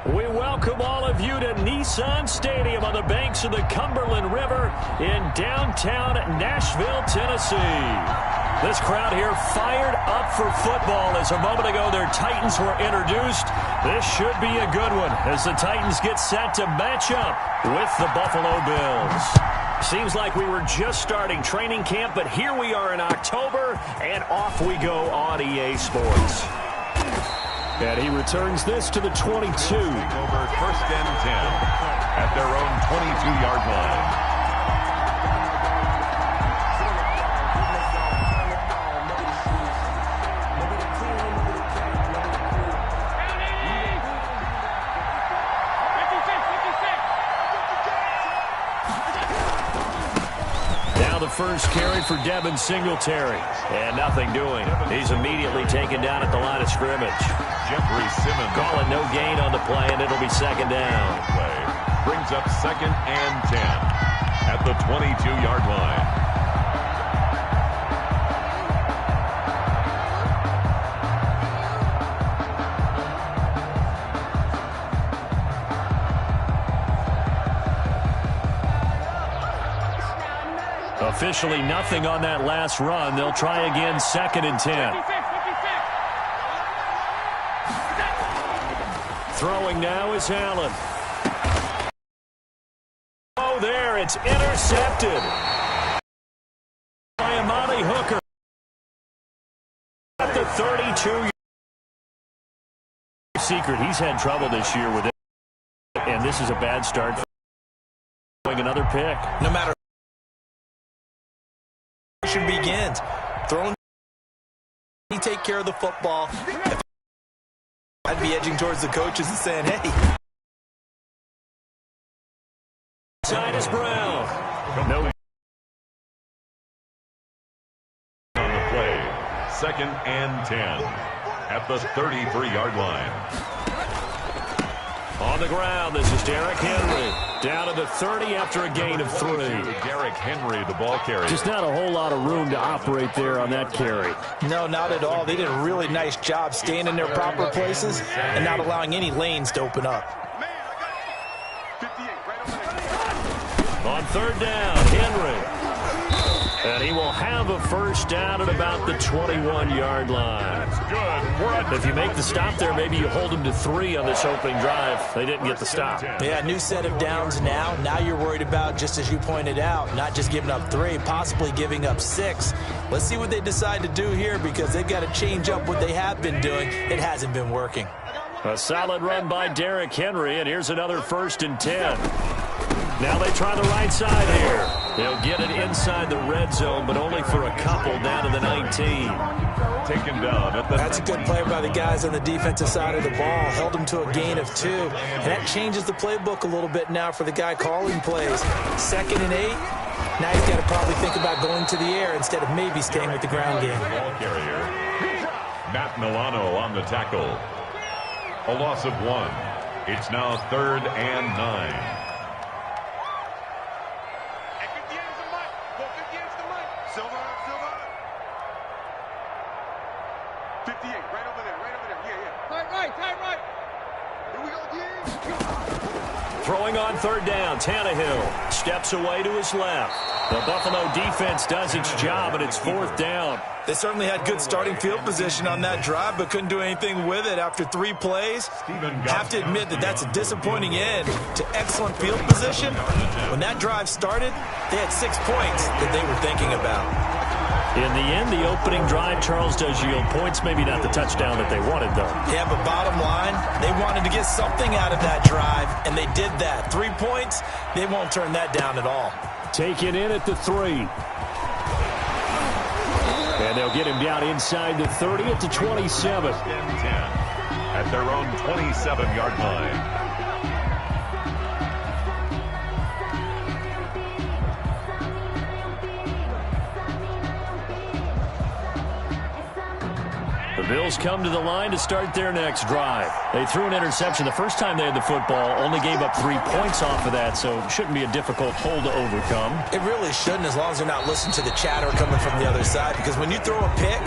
We welcome all of you to Nissan Stadium on the banks of the Cumberland River in downtown Nashville, Tennessee. This crowd here fired up for football as a moment ago their Titans were introduced. This should be a good one as the Titans get set to match up with the Buffalo Bills. Seems like we were just starting training camp, but here we are in October, and off we go on EA Sports. And he returns this to the 22. Over 1st and 10 at their own 22-yard line. Now the first carry for Devin Singletary. And nothing doing. He's immediately taken down at the line of scrimmage. Jeffrey Simmons calling no gain on the play, and it'll be second down. Play brings up 2nd and 10 at the 22-yard line. Officially nothing on that last run. They'll try again 2nd and 10. Throwing now is Allen. Oh, there, it's intercepted by Amani Hooker at the 32. Secret, he's had trouble this year with it, and this is a bad start. Another pick. No matter begins throwing, he take care of the football. I'd be edging towards the coaches and saying, hey. Side is Brown. No. On the play, 2nd and 10 at the 33-yard line. On the ground, this is Derrick Henry. Down to the 30 after a gain of 3. Derrick Henry, the ball carrier. Just not a whole lot of room to operate there on that carry. No, not at all. They did a really nice job staying in their proper places and not allowing any lanes to open up. On 3rd down, Henry. And he will have a first down at about the 21-yard line. If you make the stop there, maybe you hold him to 3 on this opening drive. They didn't get the stop. Yeah, new set of downs now. Now you're worried about, just as you pointed out, not just giving up 3, possibly giving up 6. Let's see what they decide to do here because they've got to change up what they have been doing. It hasn't been working. A solid run by Derrick Henry, and here's another 1st and 10. Now they try the right side here. They'll get it inside the red zone, but only for a couple down to the 19. Taken down at the... That's a good play by the guys on the defensive side of the ball. Held them to a gain of 2. And that changes the playbook a little bit now for the guy calling plays. 2nd and 8. Now he's got to probably think about going to the air instead of maybe staying with the ground game. Ball carrier. Matt Milano on the tackle. A loss of 1. It's now 3rd and 9. Throwing on 3rd down, Tannehill steps away to his left. The Buffalo defense does its job, and it's 4th down. They certainly had good starting field position on that drive, but couldn't do anything with it after 3 plays. Have to admit that that's a disappointing end to excellent field position. When that drive started, they had 6 points that they were thinking about. In the end, the opening drive, Charles, does yield points. Maybe not the touchdown that they wanted, though. Yeah, but bottom line, they wanted to get something out of that drive, and they did that. 3 points, they won't turn that down at all. Taken in at the 3. And they'll get him down inside the 30 at the 27. 10 at their own 27-yard line. Bills come to the line to start their next drive. They threw an interception the first time they had the football, only gave up 3 points off of that, so it shouldn't be a difficult hole to overcome. It really shouldn't, as long as they're not listening to the chatter coming from the other side, because when you throw a pick,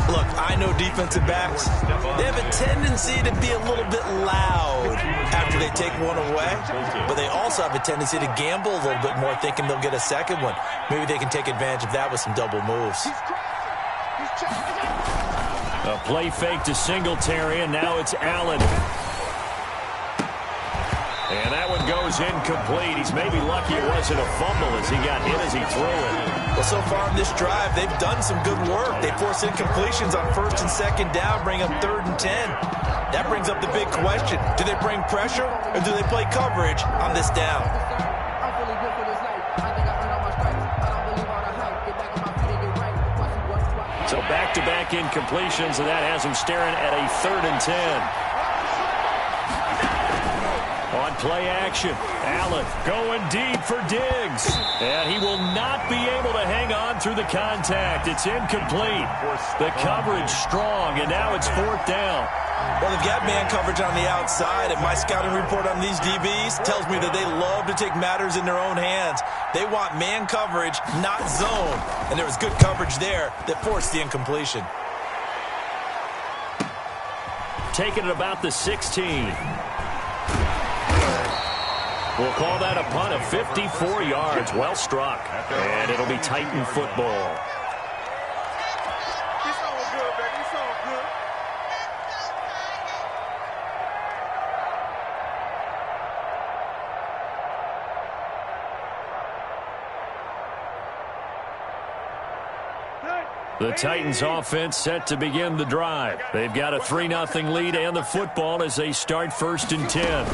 look, I know defensive backs, they have a tendency to be a little bit loud after they take one away, but they also have a tendency to gamble a little bit more, thinking they'll get a second one. Maybe they can take advantage of that with some double moves. A play fake to Singletary, and now it's Allen. And that one goes incomplete. He's maybe lucky it wasn't a fumble as he got hit as he threw it. Well, so far in this drive, they've done some good work. They force incompletions on 1st and 2nd down, bring up 3rd and 10. That brings up the big question. Do they bring pressure, or do they play coverage on this down? So back-to-back incompletions, and that has him staring at a 3rd and 10. On play action, Allen going deep for Diggs. And he will not be able to hang on through the contact. It's incomplete. The coverage strong, and now it's 4th down. Well, they've got man coverage on the outside, and my scouting report on these DBs tells me that they love to take matters in their own hands. They want man coverage, not zone. And there was good coverage there that forced the incompletion. Taking it about the 16. We'll call that a punt of 54 yards. Well struck. And it'll be Titan football. The Titans offense set to begin the drive. They've got a 3-0 lead and the football as they start 1st and 10.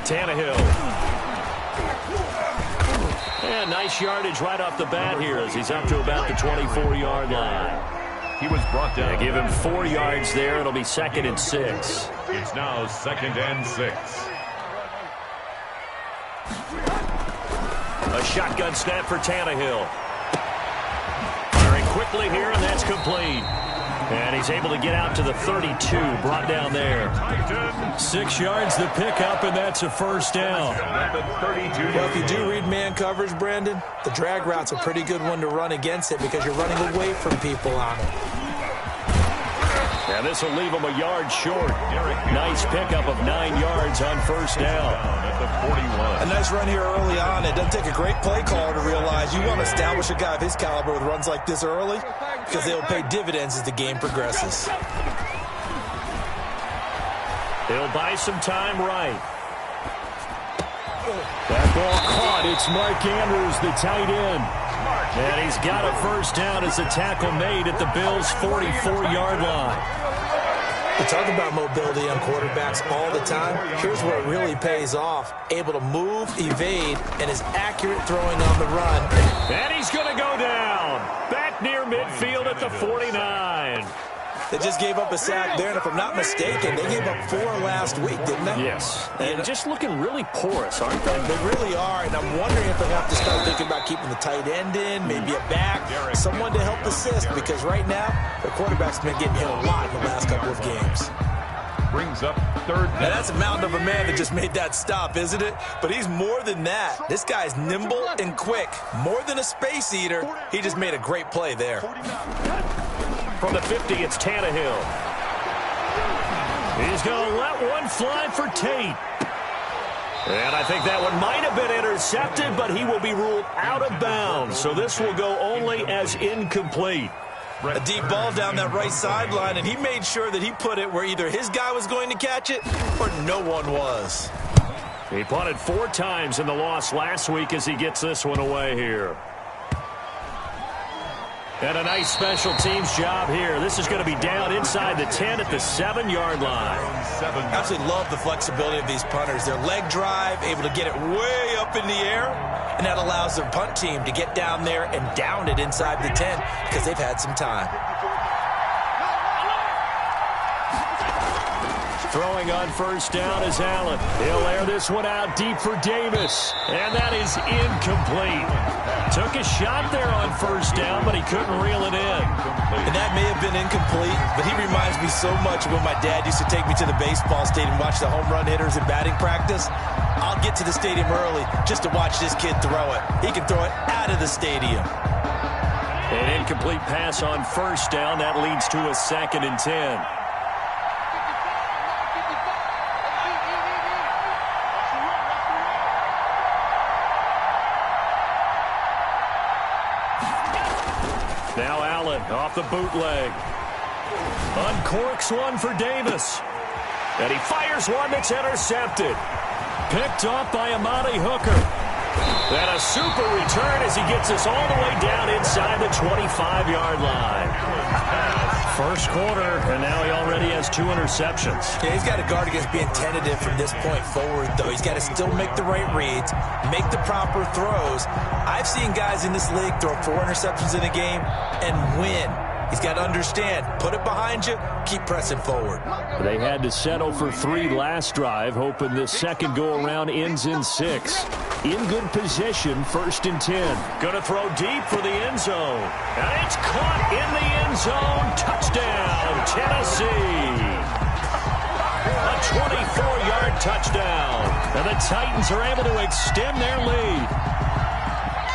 Tannehill. And nice yardage right off the bat here as he's up to about the 24-yard line. He was brought down. They give him 4 yards there. It'll be 2nd and 6. It's now 2nd and 6. A shotgun snap for Tannehill. Firing quickly here, and that's complete. And he's able to get out to the 32, brought down there. 6 yards the pickup, and that's a 1st down. Well, if you do read man coverage, Brandon, the drag route's a pretty good one to run against it because you're running away from people on it. And this will leave him a yard short. Nice pickup of 9 yards on 1st down. At the 41. A nice run here early on. It doesn't take a great play caller to realize you want to establish a guy of his caliber with runs like this early because they'll pay dividends as the game progresses. He'll buy some time right. That ball caught. It's Mark Andrews, the tight end. And he's got a 1st down as the tackle made at the Bills' 44-yard line. We talk about mobility on quarterbacks all the time. Here's where it really pays off. Able to move, evade, and is accurate throwing on the run. And he's going to go down. Back near midfield at the 49. They just gave up a sack there, and if I'm not mistaken, they gave up 4 last week, didn't they? Yes. And just looking really porous, aren't they? They really are, and I'm wondering if they have to start thinking about keeping the tight end in, maybe a back, someone to help assist, because right now, the quarterback's been getting hit a lot in the last couple of games. Brings up 3rd down. Now, that's a mountain of a man that just made that stop, isn't it? But he's more than that. This guy's nimble and quick. More than a space eater, he just made a great play there. From the 50, it's Tannehill. He's going to let one fly for Tate. And I think that one might have been intercepted, but he will be ruled out of bounds. So this will go only as incomplete. A deep ball down that right sideline, and he made sure that he put it where either his guy was going to catch it or no one was. He punted 4 times in the loss last week as he gets this one away here. And a nice special teams job here. This is going to be down inside the 10 at the 7-yard line. Absolutely love the flexibility of these punters. Their leg drive, able to get it way up in the air, and that allows their punt team to get down there and down it inside the 10 because they've had some time. Throwing on 1st down is Allen. He'll air this one out deep for Davis. And that is incomplete. Took a shot there on first down, but he couldn't reel it in. And that may have been incomplete, but he reminds me so much of when my dad used to take me to the baseball stadium and watch the home run hitters in batting practice. I'll get to the stadium early just to watch this kid throw it. He can throw it out of the stadium. An incomplete pass on first down. That leads to a 2nd and 10. Now Allen off the bootleg. Uncorks one for Davis. And he fires one that's intercepted. Picked off by Amani Hooker. And a super return as he gets us all the way down inside the 25-yard line. First quarter, and now he already has 2 interceptions. Yeah, he's got to guard against being tentative from this point forward, though. He's got to still make the right reads, make the proper throws. I've seen guys in this league throw 4 interceptions in a game and win. He's got to understand, put it behind you, keep pressing forward. They had to settle for 3 last drive, hoping this second go-around ends in 6. In good position, 1st and 10. Going to throw deep for the end zone. And it's caught in the end zone. Touchdown, Tennessee. A 24-yard touchdown. And the Titans are able to extend their lead.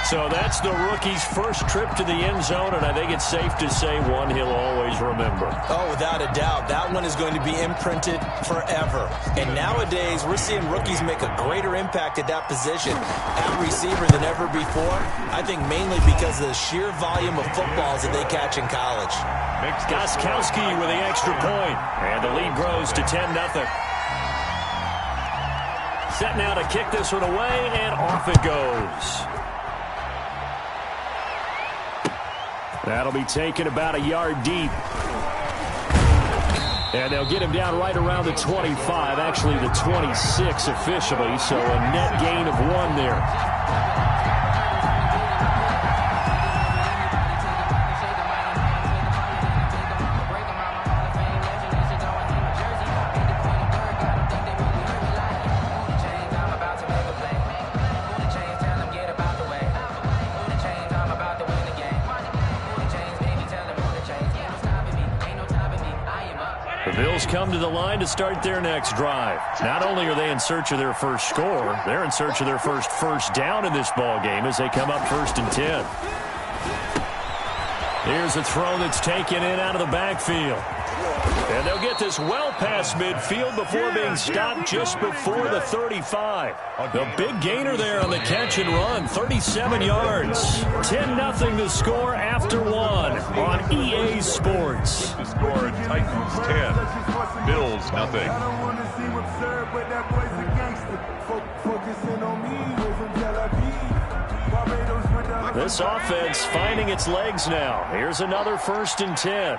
So that's the rookie's first trip to the end zone, and I think it's safe to say one he'll always remember. Oh, without a doubt. That one is going to be imprinted forever. And nowadays, we're seeing rookies make a greater impact at that position at receiver than ever before. I think mainly because of the sheer volume of footballs that they catch in college. Gostkowski with the extra point, and the lead grows to 10-0. Set now to kick this one away, and off it goes. That'll be taken about a yard deep. And they'll get him down right around the 25, actually the 26 officially, so a net gain of 1 there. Bills come to the line to start their next drive. Not only are they in search of their first score, they're in search of their first down in this ball game as they come up 1st and 10. Here's a throw that's taken in out of the backfield. And they'll get this well past midfield before being stopped just before the 35. The big gainer there on the catch and run, 37 yards. 10-0 the score after 1 on EA Sports. The score, Titans 10, Bills nothing. This offense finding its legs now. Here's another 1st and 10.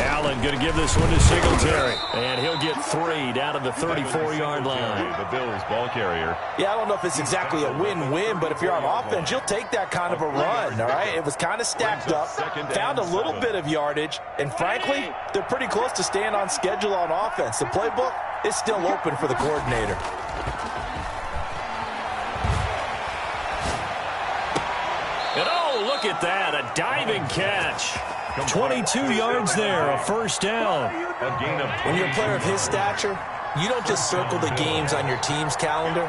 Allen going to give this one to Singletary. And he'll get 3 down to the 34-yard line. The Bills ball carrier. Yeah, I don't know if it's exactly a win-win, but if you're on offense, you'll take that kind of a run, all right? It was kind of stacked up, found a little bit of yardage, and frankly, they're pretty close to staying on schedule on offense. The playbook is still open for the coordinator. And oh, look at that, a diving catch. 22 yards there, a 1st down. When you're a player of his stature, you don't just circle the games on your team's calendar.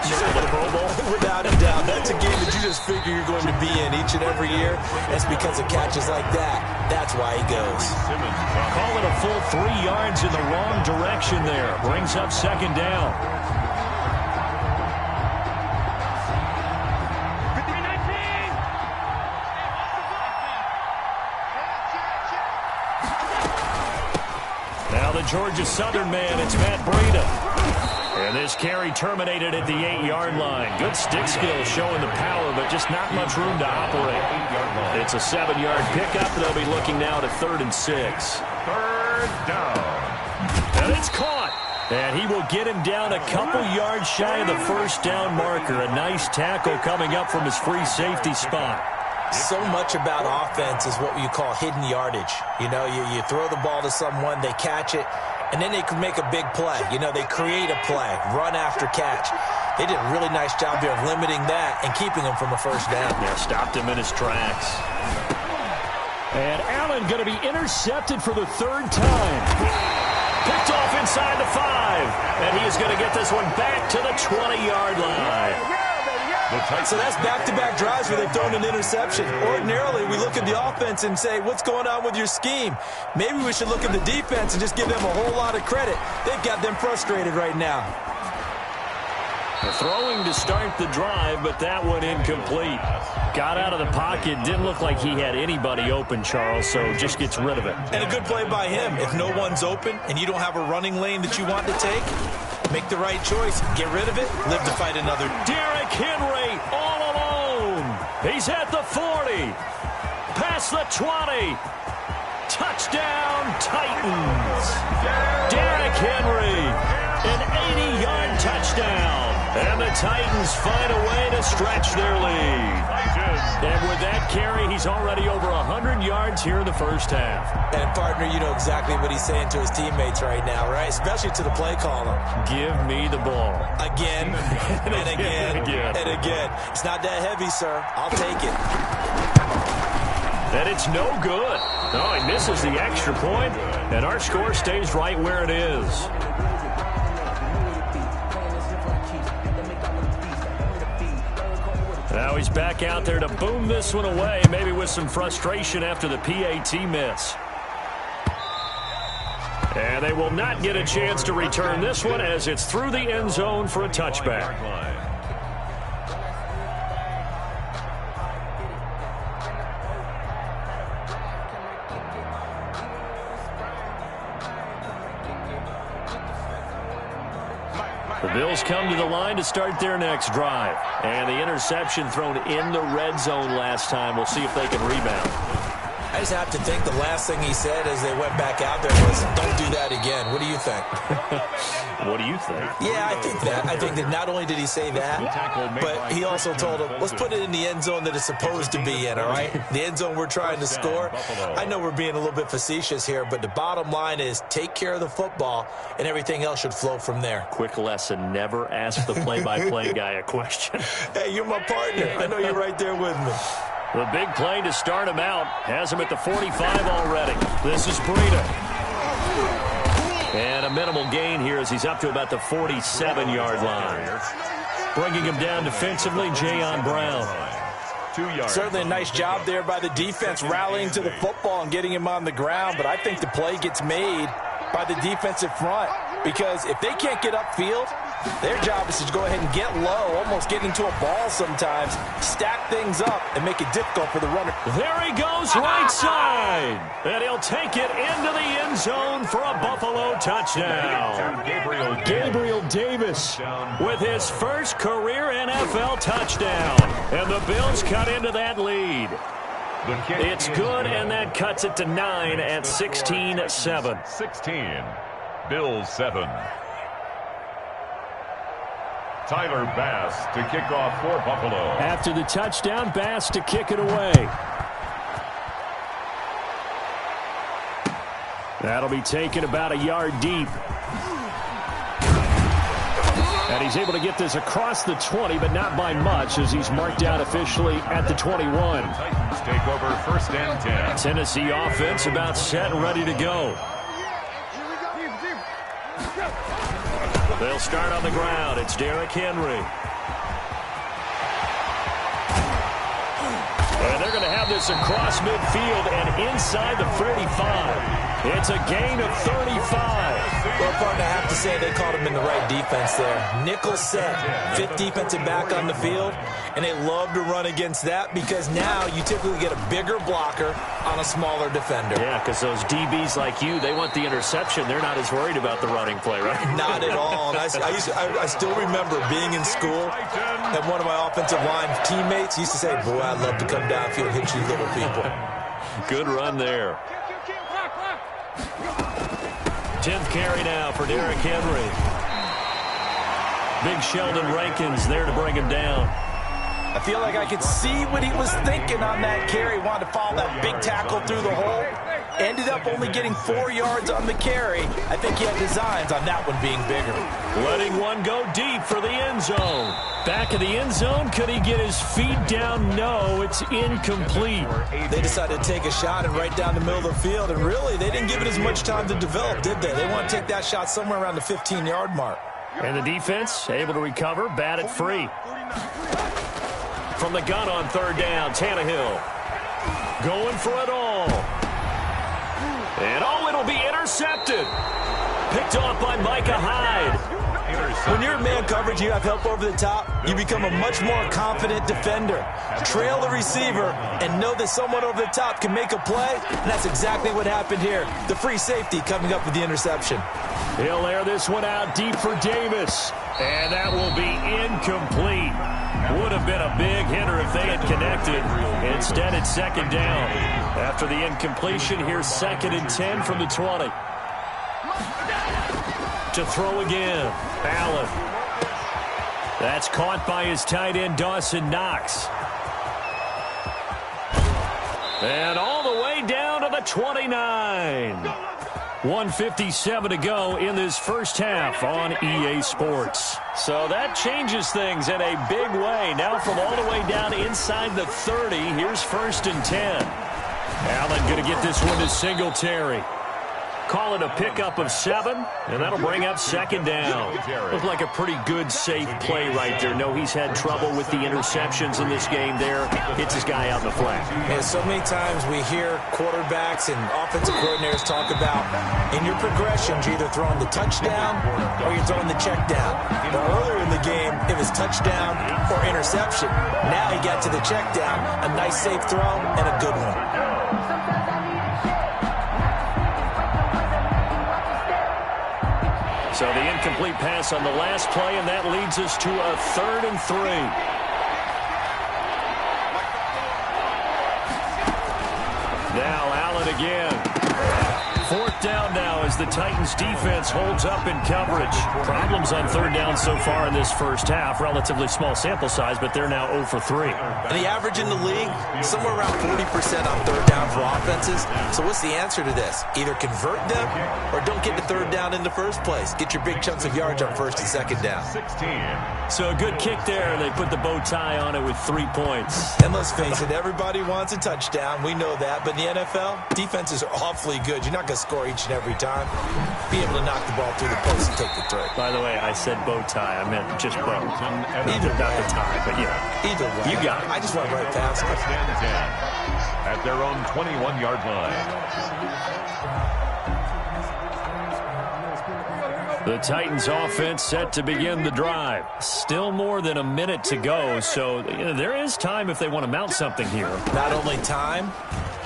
You circle the Pro Bowl. Without a doubt, that's a game that you just figure you're going to be in each and every year. That's because of catches like that. That's why he goes. Call it a full 3 yards in the wrong direction there. Brings up 2nd down. Georgia Southern man, it's Matt Breida. And this carry terminated at the 8-yard line. Good stick skill showing the power, but just not much room to operate. It's a 7-yard pickup. They'll be looking now to 3rd and 6. 3rd down. And it's caught. And he will get him down a couple yards shy of the 1st down marker. A nice tackle coming up from his free safety spot. So much about offense is what you call hidden yardage. You know, you throw the ball to someone, they catch it, and then they can make a big play. You know, they create a play, run after catch. They did a really nice job there of limiting that and keeping him from a first down. Yeah, stopped him in his tracks. And Allen going to be intercepted for the third time. Picked off inside the 5. And he is going to get this one back to the 20-yard line. So that's back-to-back drives where they've thrown an interception. Ordinarily, we look at the offense and say, what's going on with your scheme? Maybe we should look at the defense and just give them a whole lot of credit. They've got them frustrated right now. Throwing to start the drive, but that one incomplete. Got out of the pocket. Didn't look like he had anybody open, Charles, so just gets rid of it. And a good play by him. If no one's open and you don't have a running lane that you want to take, make the right choice. Get rid of it. Live to fight another. Derrick Henry all alone. He's at the 40. Past the 20. Touchdown, Titans. Derrick Henry, an 80-yard touchdown. And the Titans find a way to stretch their lead. And with that carry, he's already over 100 yards here in the first half. And, partner, you know exactly what he's saying to his teammates right now, right? Especially to the play caller. Give me the ball. Again, and again, and again. It's not that heavy, sir. I'll take it. And it's no good. No, he misses the extra point, and our score stays right where it is. Now he's back out there to boom this one away, maybe with some frustration after the PAT miss. And they will not get a chance to return this one as it's through the end zone for a touchback. The Bills come to the line to start their next drive. And the interception thrown in the red zone last time. We'll see if they can rebound. I just have to think the last thing he said as they went back out there was, don't do that again. What do you think? What do you think? Yeah, I think that. I think that not only did he say that, but he also told him, let's put it in the end zone that it's supposed to be in, all right? The end zone we're trying to score. I know we're being a little bit facetious here, but the bottom line is take care of the football, and everything else should flow from there. Quick lesson, never ask the play-by-play guy a question. Hey, you're my partner. I know you're right there with me. The big play to start him out has him at the 45 already. This is Breida. And a minimal gain here as he's up to about the 47-yard line. Bringing him down defensively, Jayon Brown. 2 yards. Certainly a nice job there by the defense rallying to the football and getting him on the ground, but I think the play gets made by the defensive front because if they can't get upfield, their job is to go ahead and get low, almost get into a ball sometimes, stack things up, and make it difficult for the runner. There he goes, right side. And he'll take it into the end zone for a Buffalo touchdown. Gabriel Davis with his first career NFL touchdown. And the Bills cut into that lead. It's good, and that cuts it to 9 at 16-7. 16. Bills 7. Tyler Bass to kick off for Buffalo. After the touchdown, Bass to kick it away. That'll be taken about a yard deep. And he's able to get this across the 20, but not by much as he's marked out officially at the 21. Titans take over first and 10. Tennessee offense about set and ready to go. They'll start on the ground. It's Derrick Henry. And they're going to have this across midfield and inside the 35. It's a gain of 35. Well, partner, I have to say they caught him in the right defense there. Nickel set, fifth defensive back on the field, and they love to run against that because now you typically get a bigger blocker on a smaller defender. Yeah, because those DBs like you, they want the interception. They're not as worried about the running play, right? Not at all. And I still remember being in school, and one of my offensive line teammates used to say, boy, I'd love to come downfield and hit you little people. Good run there. 10th carry now for Derrick Henry. Big Sheldon Rankins there to bring him down. I feel like I could see what he was thinking on that carry. Wanted to follow that big tackle through the hole. Ended up only getting 4 yards on the carry. I think he had designs on that one being bigger. Letting one go deep for the end zone. Back of the end zone, could he get his feet down? No, it's incomplete. They decided to take a shot and right down the middle of the field, and really, they didn't give it as much time to develop, did they? They want to take that shot somewhere around the 15-yard mark. And the defense able to recover, bat it free. From the gun on third down, Tannehill going for it all. And it'll be intercepted. Picked off by Micah Hyde. When you're in man coverage, you have help over the top, you become a much more confident defender. Trail the receiver and know that someone over the top can make a play, and that's exactly what happened here. The free safety coming up with the interception. He'll air this one out deep for Davis, and that will be incomplete. Would have been a big hitter if they had connected. Instead, it's second down. After the incompletion, here's 2nd and 10 from the 20. To throw again, Allen. That's caught by his tight end, Dawson Knox. And all the way down to the 29. 1:57 to go in this first half on EA Sports. So that changes things in a big way. Now from all the way down inside the 30, here's 1st and 10. Allen going to get this one to Singletary. Call it a pickup of 7, and that'll bring up 2nd down. Looked like a pretty good, safe play right there. No, he's had trouble with the interceptions in this game there. Hits his guy out in the flat. Yeah, so many times we hear quarterbacks and offensive coordinators talk about in your progressions, you're either throwing the touchdown or you're throwing the check down. But earlier in the game, it was touchdown or interception. Now he got to the check down, a nice safe throw and a good one. So the incomplete pass on the last play, and that leads us to a 3rd and 3. Now Allen again. 4th down now as the Titans defense holds up in coverage. Problems on 3rd down so far in this first half. Relatively small sample size, but they're now 0 for 3. And the average in the league, somewhere around 40% on 3rd down for offenses. So what's the answer to this? Either convert them or don't get to 3rd down in the first place. Get your big chunks of yards on 1st and 2nd down. 16. So a good kick there. They put the bow tie on it with 3 points. And let's face it, everybody wants a touchdown. We know that. But in the NFL, defenses are awfully good. You're not going to score each and every time. Be able to knock the ball through the post and take the throw. By the way, I said bow tie. I meant just bow. Either not the tie, but yeah. Either way. You got it. I just went right past it. 10 at their own 21-yard line. The Titans offense set to begin the drive. Still more than a minute to go, so there is time if they want to mount something here. Not only time,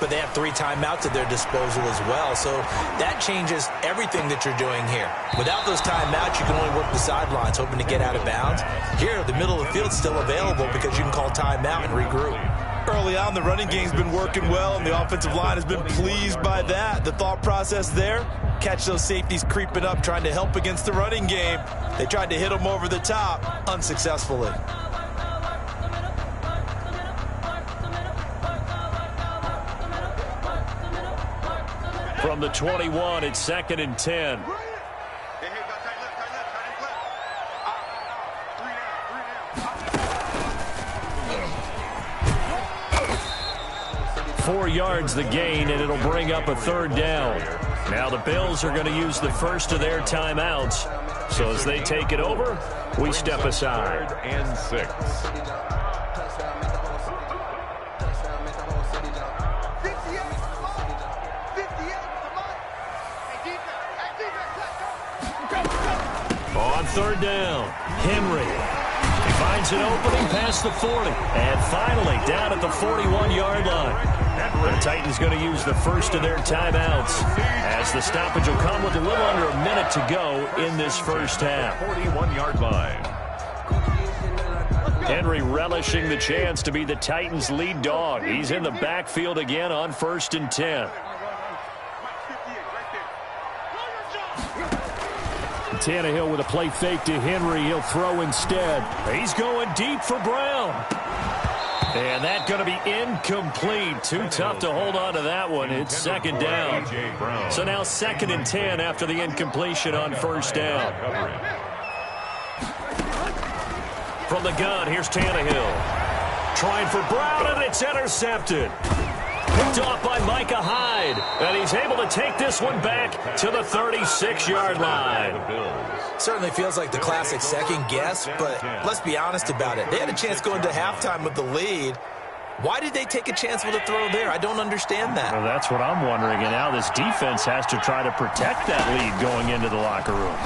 but they have 3 timeouts at their disposal as well. So that changes everything that you're doing here. Without those timeouts, you can only work the sidelines, hoping to get out of bounds. Here, the middle of the field's still available because you can call timeout and regroup. Early on, the running game's been working well, and the offensive line has been pleased by that. The thought process there, catch those safeties creeping up, trying to help against the running game. They tried to hit them over the top, unsuccessfully. From the 21, it's 2nd and 10. Four yards the gain, and it'll bring up a 3rd down. Now the Bills are going to use the first of their timeouts. So as they take it over, we step aside. 3rd and 6. On 3rd down, Henry. He finds an opening past the 40. And finally, down at the 41-yard line. The Titans going to use the first of their timeouts as the stoppage will come with a little under a minute to go in this first half. 41-yard line. Henry relishing the chance to be the Titans' lead dog. He's in the backfield again on 1st and 10. Tannehill with a play fake to Henry. He'll throw instead. He's going deep for Brown. And that's going to be incomplete. Too tough to hold on to that one. It's second down. So now 2nd and 10 after the incompletion on first down. From the gun, here's Tannehill. Trying for Brown, and it's intercepted. Picked off by Micah Hyde. And he's able to take this one back to the 36-yard line. Certainly feels like the classic second guess, but let's be honest about it. They had a chance going to halftime with the lead. Why did they take a chance with a throw there? I don't understand that. Well, that's what I'm wondering. And now this defense has to try to protect that lead going into the locker room.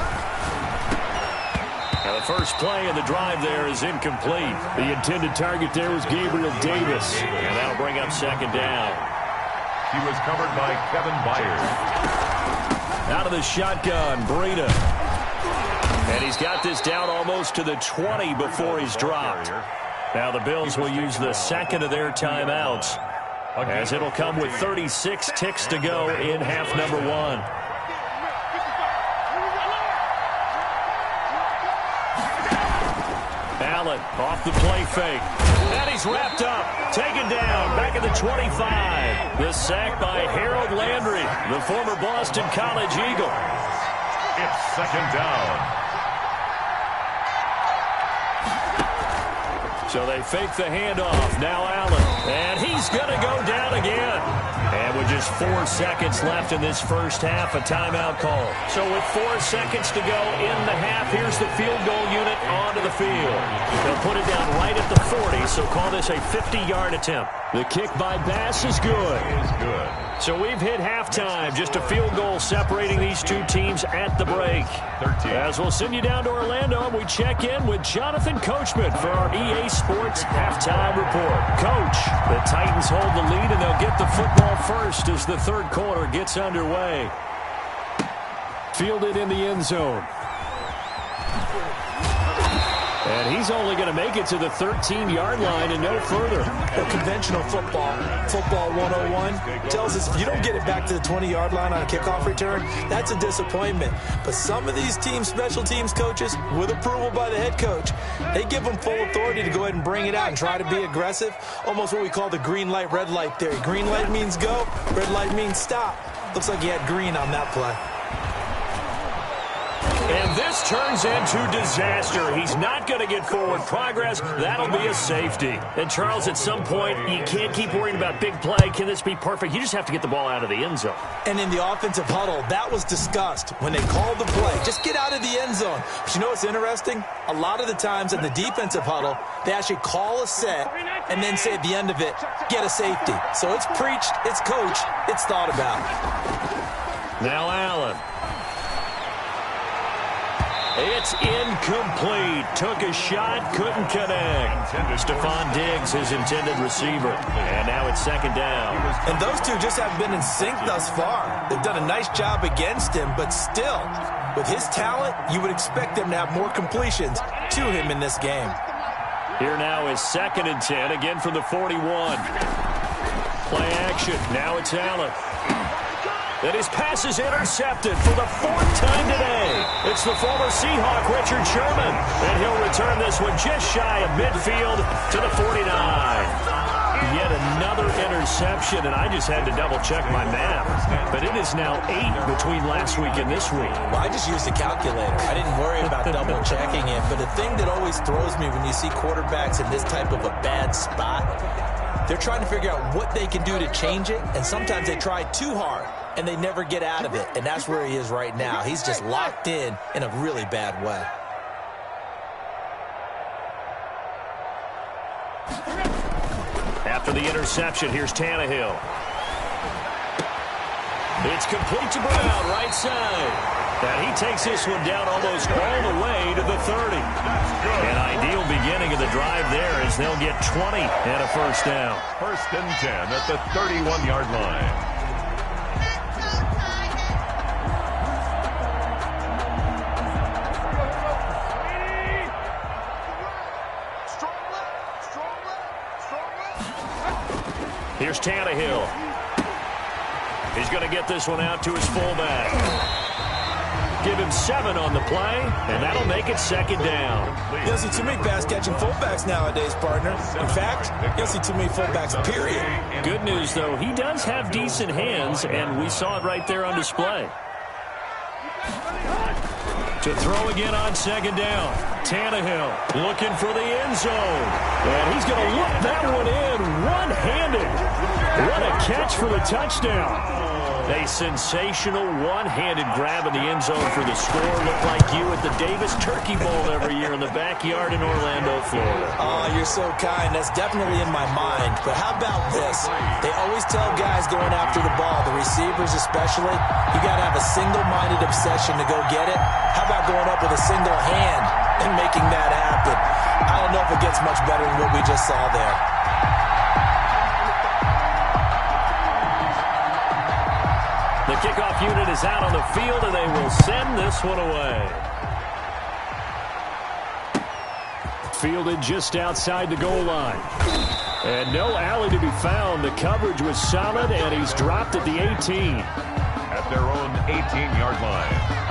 Now the first play of the drive there is incomplete. The intended target there was Gabriel Davis. And that'll bring up second down. He was covered by Kevin Byard. Out of the shotgun, Breida. And he's got this down almost to the 20 before he's dropped. Now the Bills will use the second of their timeouts, as it'll come with 36 ticks to go in half number 1. Allen off the play fake. And he's wrapped up. Taken down. Back at the 25. The sack by Harold Landry, the former Boston College Eagle. It's second down. So they fake the handoff. Now Allen. And he's going to go down again. And with just 4 seconds left in this first half, a timeout call. So with 4 seconds to go in the half, here's the field goal unit onto the field. They'll put it down right at the 40, so call this a 50-yard attempt. The kick by Bass is good. So we've hit halftime. Just a field goal separating these two teams at the break. 13. As we'll send you down to Orlando, we check in with Jonathan Coachman for our EA Sports Halftime Report. Coach, the Titans hold the lead, and they'll get the football first as the third quarter gets underway. Fielded in the end zone. And he's only going to make it to the 13-yard line and no further. Well, conventional football 101, tells us if you don't get it back to the 20-yard line on a kickoff return, that's a disappointment. But some of these teams, special teams coaches, with approval by the head coach, they give them full authority to go ahead and bring it out and try to be aggressive. Almost what we call the green light, red light theory. Green light means go, red light means stop. Looks like he had green on that play. And this turns into disaster. He's not going to get forward progress. That'll be a safety. And, Charles, at some point, you can't keep worrying about big play. Can this be perfect? You just have to get the ball out of the end zone. And in the offensive huddle, that was discussed when they called the play. Just get out of the end zone. But you know what's interesting? A lot of the times in the defensive huddle, they actually call a set and then say at the end of it, get a safety. So it's preached, it's coached, it's thought about. Now Allen. It's incomplete. Took a shot, couldn't connect. Stephon Diggs, his intended receiver. And now it's second down. And those two just haven't been in sync thus far. They've done a nice job against him, but still, with his talent, you would expect them to have more completions to him in this game. Here now is 2nd and 10, again from the 41. Play action. Now it's Allen. And his pass is intercepted for the 4th time today. It's the former Seahawk, Richard Sherman. And he'll return this one just shy of midfield to the 49. Yet another interception, and I just had to double-check my math. But it is now 8 between last week and this week. Well, I just used a calculator. I didn't worry about double-checking it. But the thing that always throws me when you see quarterbacks in this type of a bad spot, they're trying to figure out what they can do to change it, and sometimes they try too hard, and they never get out of it, and that's where he is right now. He's just locked in a really bad way. After the interception, here's Tannehill. It's complete to Brown, right side. And he takes this one down almost all the way to the 30. An ideal beginning of the drive there as they'll get 20 and a first down. 1st and 10 at the 31-yard line. Here's Tannehill. He's going to get this one out to his fullback. give him 7 on the play, and that'll make it 2nd down. You don't see too many pass-catching fullbacks nowadays, partner. In fact, you don't see too many fullbacks, period. Good news, though, he does have decent hands, and we saw it right there on display. To throw again on 2nd down. Tannehill looking for the end zone. And he's going to look that one in one-handed. What a catch for the touchdown. A sensational one-handed grab in the end zone for the score. Looked like you at the Davis Turkey Bowl every year in the backyard in Orlando, Florida. Oh, you're so kind. That's definitely in my mind. But how about this? They always tell guys going after the ball, the receivers especially, you got to have a single-minded obsession to go get it. How about going up with a single hand and making that happen? I don't know if it gets much better than what we just saw there. The kickoff unit is out on the field, and they will send this one away. Fielded just outside the goal line. And no alley to be found. The coverage was solid, and he's dropped at the 18. At their own 18-yard line.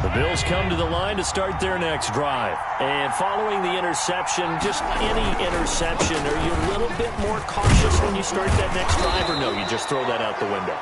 The Bills come to the line to start their next drive. And following the interception, just any interception, are you a little bit more cautious when you start that next drive, or no, you just throw that out the window?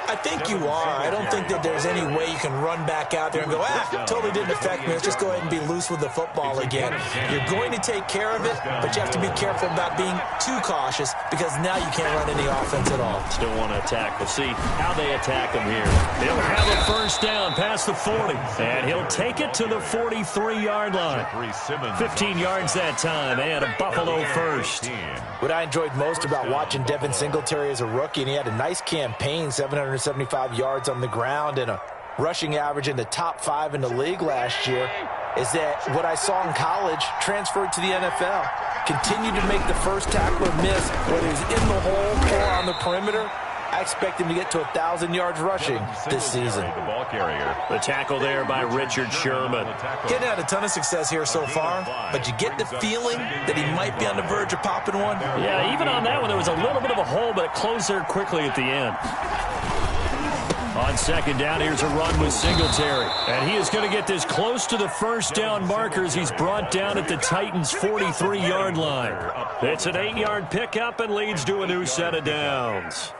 I think you are. I don't think that there's any way you can run back out there and go, totally didn't affect me. Let's just go ahead and be loose with the football again. You're going to take care of it, but you have to be careful about being too cautious because now you can't run any offense at all. Still want to attack. We'll see how they attack him here. He'll have a first down past the 40, and he'll take it to the 43-yard line. 15 yards that time, and a Buffalo first. What I enjoyed most about watching Devin Singletary as a rookie, and he had a nice campaign, 775 yards on the ground and a rushing average in the top 5 in the league last year, is that what I saw in college transferred to the NFL. Continued to make the first tackler miss, whether he's in the hole or on the perimeter. I expect him to get to 1,000 yards rushing this season. The ball carrier. The tackle there by Richard Sherman. He hadn't had a ton of success here so far, but you get the feeling that he might be on the verge of popping one. Yeah, even on that one, there was a little bit of a hole, but it closed there quickly at the end. On 2nd down, here's a run with Singletary. And he is going to get this close to the first down markers. He's brought down at the Titans' 43-yard line. It's an 8-yard pickup and leads to a new set of downs.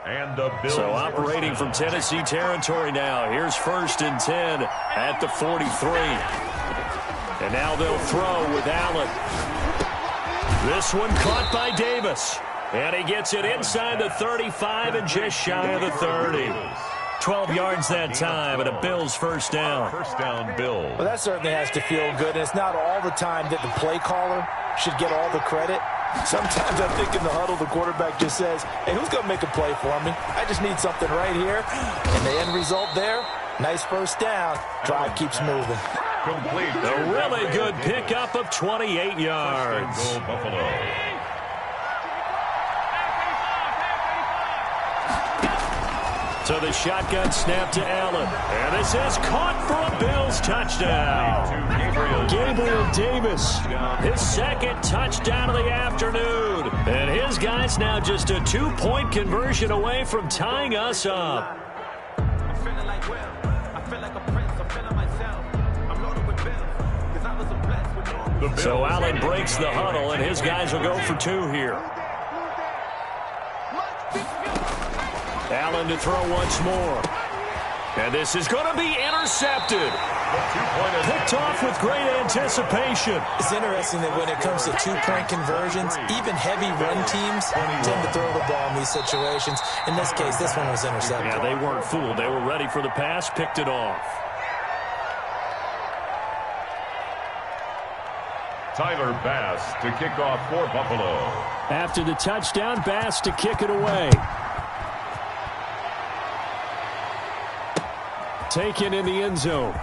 So operating from Tennessee territory now. Here's 1st and 10 at the 43. And now they'll throw with Allen. This one caught by Davis. And he gets it inside the 35 and just shy of the 30. 12 yards that time, and a Bills first down. First down, Bills. Well, that certainly has to feel good, and it's not all the time that the play caller should get all the credit. Sometimes I think in the huddle, the quarterback just says, hey, who's going to make a play for me? I just need something right here. And the end result there, nice first down. Drive keeps moving. Complete. A really good pickup of 28 yards. Go Buffalo. So the shotgun snap to Allen. And this is caught for a Bills touchdown. Gabriel Davis, his 2nd touchdown of the afternoon. And his guy's now just a 2-point conversion away from tying us up. So Allen breaks the huddle, and his guys will go for 2 here. Allen to throw once more. And this is going to be intercepted. Picked off with great anticipation. It's interesting that when it comes to 2-point conversions, even heavy run teams tend to throw the ball in these situations. In this case, this one was intercepted. Yeah, they weren't fooled. They were ready for the pass, picked it off. Tyler Bass to kick off for Buffalo. After the touchdown, Bass to kick it away. Taken in the end zone.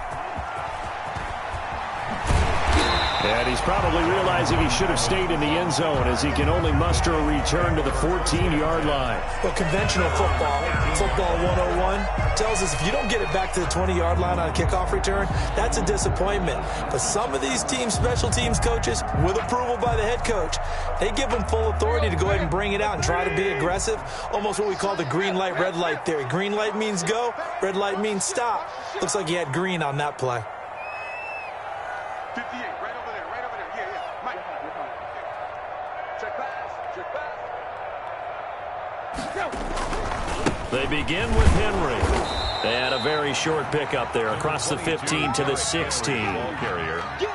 And he's probably realizing he should have stayed in the end zone as he can only muster a return to the 14-yard line. Well, conventional football 101, tells us if you don't get it back to the 20-yard line on a kickoff return, that's a disappointment. But some of these special teams coaches, with approval by the head coach, they give them full authority to go ahead and bring it out and try to be aggressive, almost what we call the green light, red light theory. Green light means go, red light means stop. Looks like he had green on that play. 58, right over there. Yeah. Mike. Check pass. They begin with Henry. They had a very short pickup there across the 15 to the 16.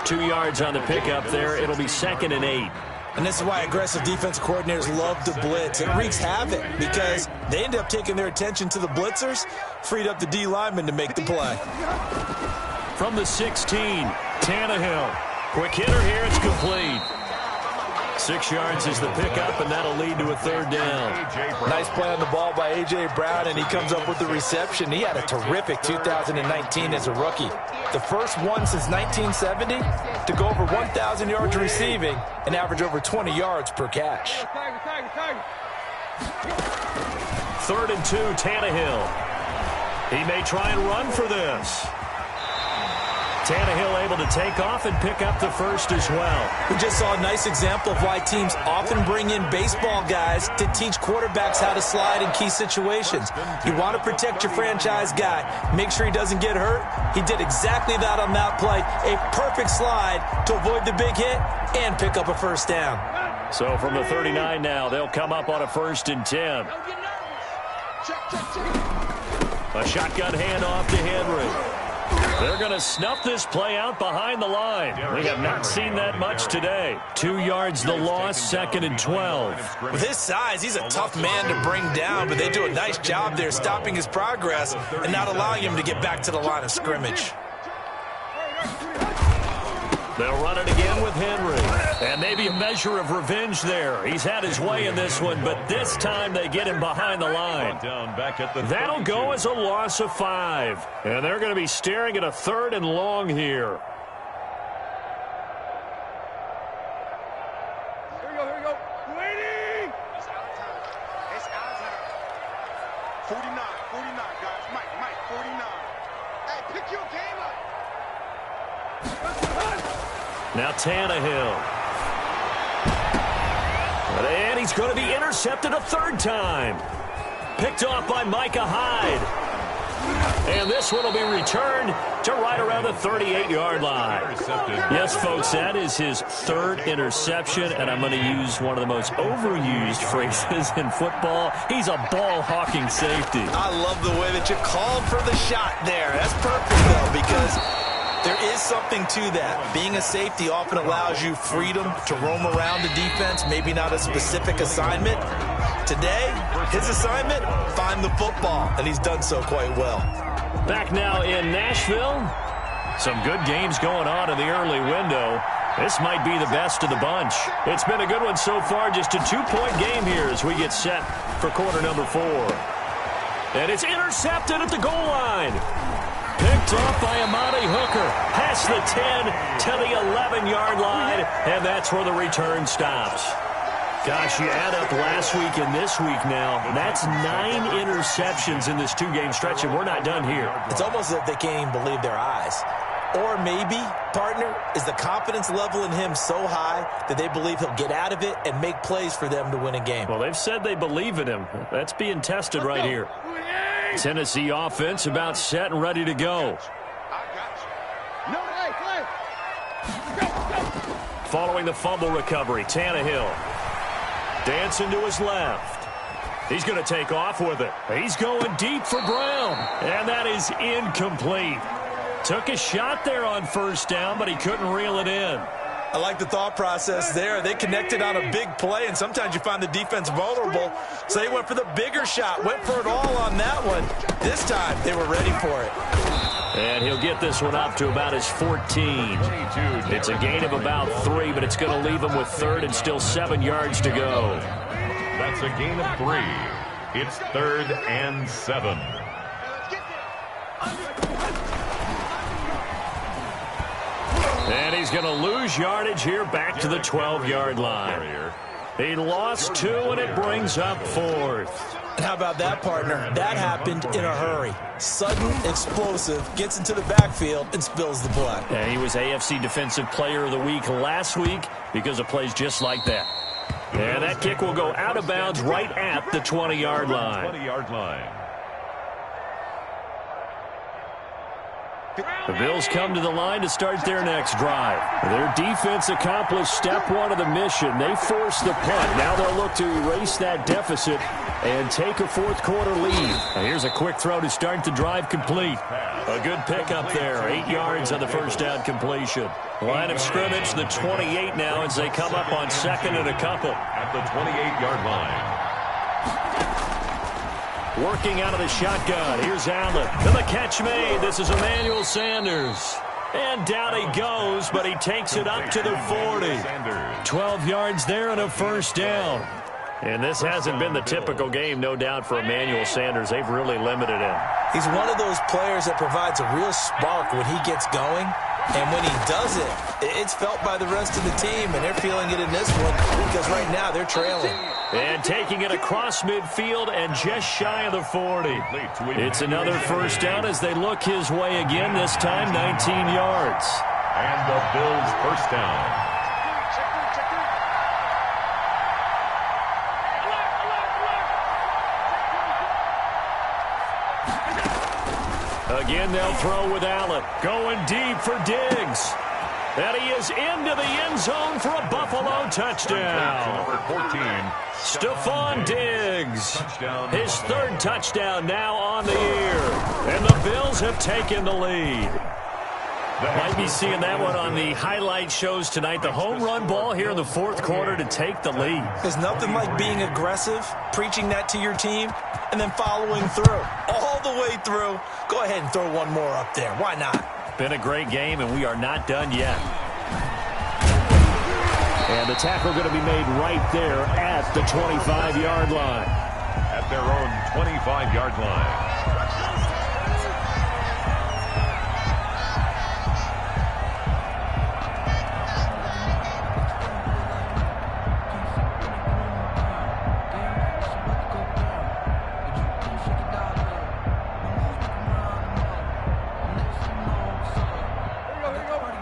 2 yards on the pickup there. It'll be 2nd and 8. And this is why aggressive defensive coordinators love to blitz. It wreaks havoc because they end up taking their attention to the blitzers, freed up the D lineman to make the play. From the 16, Tannehill. Quick hitter here, it's complete. 6 yards is the pickup, and that'll lead to a 3rd down. Nice play on the ball by A.J. Brown, and he comes up with the reception. He had a terrific 2019 as a rookie. The first one since 1970 to go over 1,000 yards receiving and average over 20 yards per catch. 3rd and 2, Tannehill. He may try and run for this. Tannehill able to take off and pick up the 1st as well. We just saw a nice example of why teams often bring in baseball guys to teach quarterbacks how to slide in key situations. You want to protect your franchise guy. Make sure he doesn't get hurt. He did exactly that on that play. A perfect slide to avoid the big hit and pick up a 1st down. So from the 39 now, they'll come up on a 1st and 10. A shotgun handoff to Henry. They're going to snuff this play out behind the line. We have not seen that much today. 2 yards the loss, 2nd and 12. With his size, he's a tough man to bring down, but they do a nice job there stopping his progress and not allowing him to get back to the line of scrimmage. They'll run it again with Henry. And maybe a measure of revenge there. He's had his way in this one, but this time they get him behind the line. That'll go as a loss of 5. And they're going to be staring at a 3rd and long here. Here we go. Waiting! It's out of time. 49, guys. Mike, 49. Hey, pick your game up. Now Tannehill. And he's going to be intercepted a 3rd time. Picked off by Micah Hyde. And this one will be returned to right around the 38-yard line. Yes, folks, that is his 3rd interception, and I'm going to use one of the most overused phrases in football. He's a ball-hawking safety. I love the way that you called for the shot there. That's perfect, though, because there is something to that. Being a safety often allows you freedom to roam around the defense, maybe not a specific assignment. Today, his assignment, find the football, and he's done so quite well. Back now in Nashville. Some good games going on in the early window. This might be the best of the bunch. It's been a good one so far, just a 2-point game here as we get set for quarter number 4. And it's intercepted at the goal line. Picked off by Amani Hooker. Past the 10 to the 11-yard line, and that's where the return stops. Gosh, you add up last week and this week now, that's 9 interceptions in this 2-game stretch, and we're not done here. It's almost as if they can't even believe their eyes. Or maybe, partner, is the confidence level in him so high that they believe he'll get out of it and make plays for them to win a game. Well, they've said they believe in him. That's being tested right here. Tennessee offense about set and ready to go. Following the fumble recovery, Tannehill dancing to his left. He's going to take off with it. He's going deep for Brown, and that is incomplete. Took a shot there on 1st down, but he couldn't reel it in. I like the thought process there. They connected on a big play, and sometimes you find the defense vulnerable. So they went for the bigger shot, went for it all on that one. This time, they were ready for it. And he'll get this one up to about his 14. It's a gain of about 3, but it's going to leave him with 3rd and still 7 yards to go. That's a gain of 3. It's 3rd and 7. And he's going to lose yardage here back to the 12-yard line. He lost 2, and it brings up 4th. And how about that, partner? That happened in a hurry. Sudden, explosive, gets into the backfield, and spills the blood. And he was AFC Defensive Player of the Week last week because of plays just like that. And that kick will go out of bounds right at the 20-yard line. 20-yard line. The Bills come to the line to start their next drive. Their defense accomplished step 1 of the mission. They forced the punt. Now they'll look to erase that deficit and take a fourth-quarter lead. And here's a quick throw to start the drive complete. A good pickup there. 8 yards on the first down completion. Line of scrimmage, the 28 now as they come up on 2nd and a couple. At the 28-yard line. Working out of the shotgun. Here's Allen. And the catch made. This is Emmanuel Sanders. And down he goes, but he takes it up to the 40. 12 yards there and a first down. And this hasn't been the typical game, no doubt, for Emmanuel Sanders. They've really limited him. He's one of those players that provides a real spark when he gets going. And when he does it, it's felt by the rest of the team, and they're feeling it in this one because right now they're trailing. And taking it across midfield and just shy of the 40. It's another first down as they look his way again, this time 19 yards. And the Bills first down. Again, they'll throw with Allen. Going deep for Diggs. And he is into the end zone for a Buffalo touchdown. Number 14. Stephon Diggs. His 3rd touchdown now on the year. And the Bills have taken the lead. Might be seeing that one on the highlight shows tonight. The home run ball here in the 4th quarter to take the lead. There's nothing like being aggressive, preaching that to your team, and then following through. All the way through. Go ahead and throw one more up there. Why not? Been a great game, and we are not done yet. And the tackle going to be made right there at the 25-yard line. At their own 25-yard line.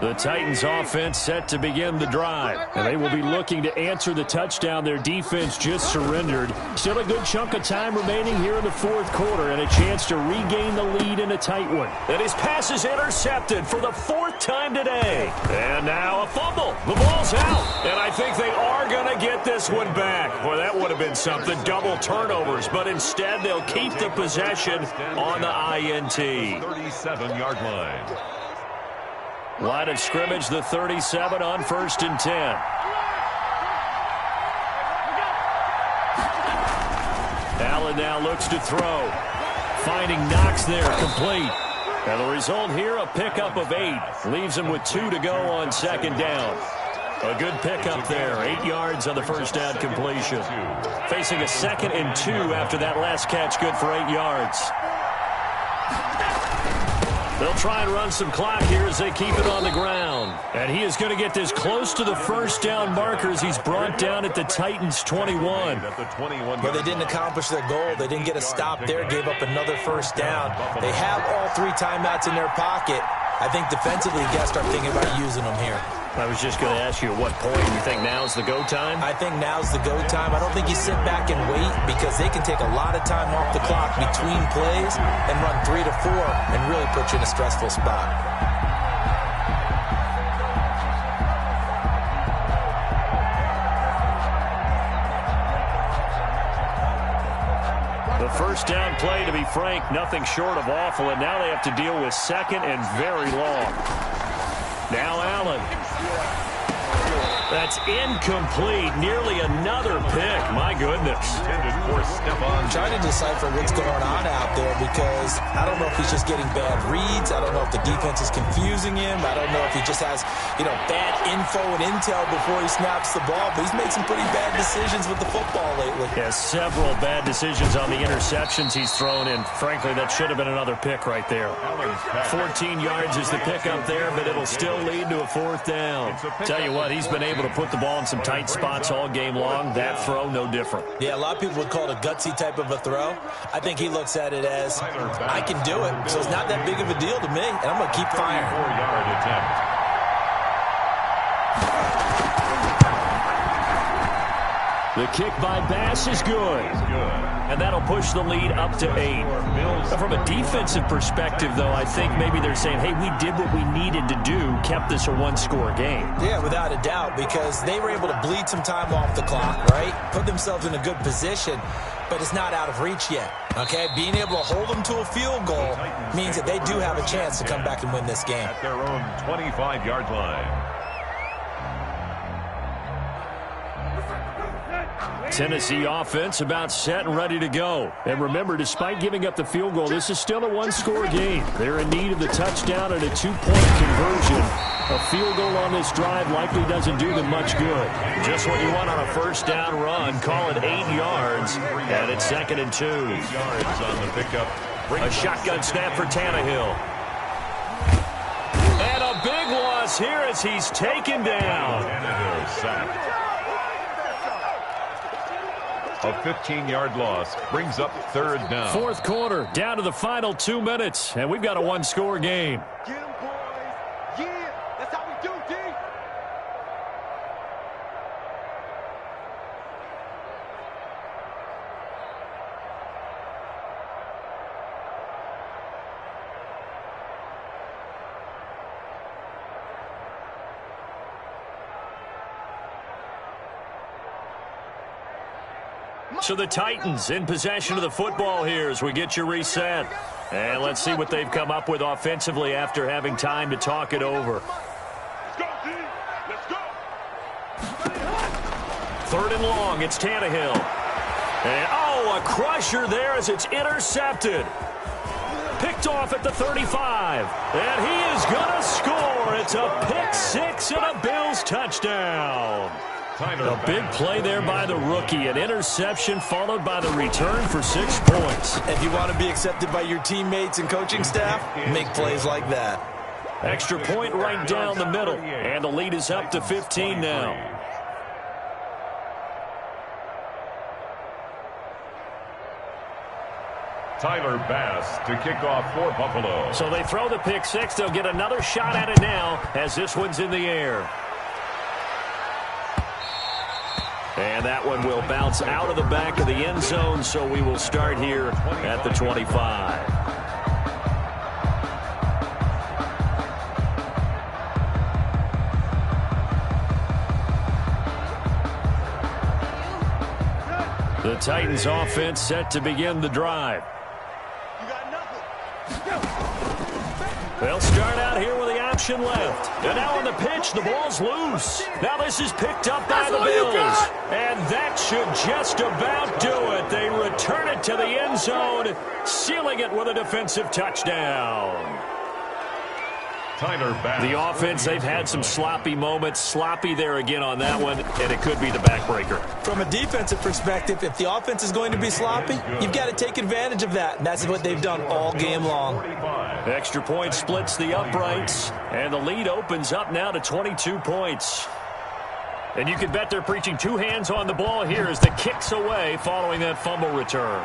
The Titans offense set to begin the drive. And they will be looking to answer the touchdown their defense just surrendered. Still a good chunk of time remaining here in the 4th quarter and a chance to regain the lead in a tight one. And his pass is intercepted for the 4th time today. And now a fumble. The ball's out. And I think they are going to get this one back. Boy, that would have been something. Double turnovers. But instead they'll keep the possession on the INT. 37-yard line. Line of scrimmage, the 37 on 1st and 10. Allen now looks to throw. Finding Knox there, complete. And the result here, a pickup of 8. Leaves him with 2 to go on 2nd down. A good pickup there. 8 yards on the first down completion. Facing a 2nd and 2 after that last catch, good for 8 yards. They'll try and run some clock here as they keep it on the ground. And he is going to get this close to the first down marker as he's brought down at the Titans' 21. But they didn't accomplish their goal. They didn't get a stop there, gave up another first down. They have all 3 timeouts in their pocket. I think defensively, guests are thinking about using them here. I was just going to ask you at what point you think now's the go time? I think now's the go time. I don't think you sit back and wait because they can take a lot of time off the clock between plays and run 3 to 4 and really put you in a stressful spot. The first down play, to be frank, nothing short of awful, and now they have to deal with 2nd and very long. Now Allen. That's incomplete. Nearly another pick. My goodness. I'm trying to decipher what's going on out there because I don't know if he's just getting bad reads. I don't know if the defense is confusing him. I don't know if he just has, bad info and intel before he snaps the ball. But he's made some pretty bad decisions with the football lately. Yeah, several bad decisions on the interceptions he's thrown in. Frankly, that should have been another pick right there. 14 yards is the pick up there, but it'll still lead to a 4th down. Tell you what, he's been able to put the ball in some tight spots all game long. That throw, no different. Yeah, a lot of people would call it a gutsy type of a throw. I think he looks at it as, I can do it, so it's not that big of a deal to me, and I'm going to keep firing. 4-yard attempt. The kick by Bass is good. And that'll push the lead up to 8. From a defensive perspective, though, I think maybe they're saying, hey, we did what we needed to do, kept this a one-score game. Yeah, without a doubt, because they were able to bleed some time off the clock, right? Put themselves in a good position, but it's not out of reach yet, okay? Being able to hold them to a field goal means that they do have a chance to come back and win this game. At their own 25-yard line. Tennessee offense about set and ready to go. And remember, despite giving up the field goal, this is still a one-score game. They're in need of the touchdown and a 2-point conversion. A field goal on this drive likely doesn't do them much good. Just what you want on a first down run. Call it 8 yards. And it's 2nd and 2. 8 yards on the pickup. A shotgun snap for Tannehill. And a big loss here as he's taken down. Tannehill sacked. A 15-yard loss brings up 3rd down. 4th quarter, down to the final 2 minutes, and we've got a one-score game. Get him, boys. Yeah, that's how we do, D. So the Titans in possession of the football here as we get you reset. And let's see what they've come up with offensively after having time to talk it over. Let's go, D. Let's go. 3rd and long, it's Tannehill. And, a crusher there as it's intercepted. Picked off at the 35. And he is going to score. It's a pick 6 and a Bills touchdown. A big play there by the rookie. An interception followed by the return for 6 points. If you want to be accepted by your teammates and coaching staff, make plays like that. Extra point right down the middle. And the lead is up to 15 now. Tyler Bass to kick off for Buffalo. So they throw the pick 6. They'll get another shot at it now as this one's in the air. And that one will bounce out of the back of the end zone, so we will start here at the 25. The Titans offense set to begin the drive. You got nothing. They'll start out here with the option left. And now on the pitch, the ball's loose. Now this is picked up by the Bills. And that should just about do it. They return it to the end zone, sealing it with a defensive touchdown. Tyler Bass. The offense, they've had some sloppy moments. Sloppy there again on that one, and it could be the backbreaker. From a defensive perspective, if the offense is going to be sloppy, you've got to take advantage of that. And that's what they've done all game long. Extra point splits the uprights, and the lead opens up now to 22 points. And you can bet they're preaching 2 hands on the ball here as the kick's away following that fumble return.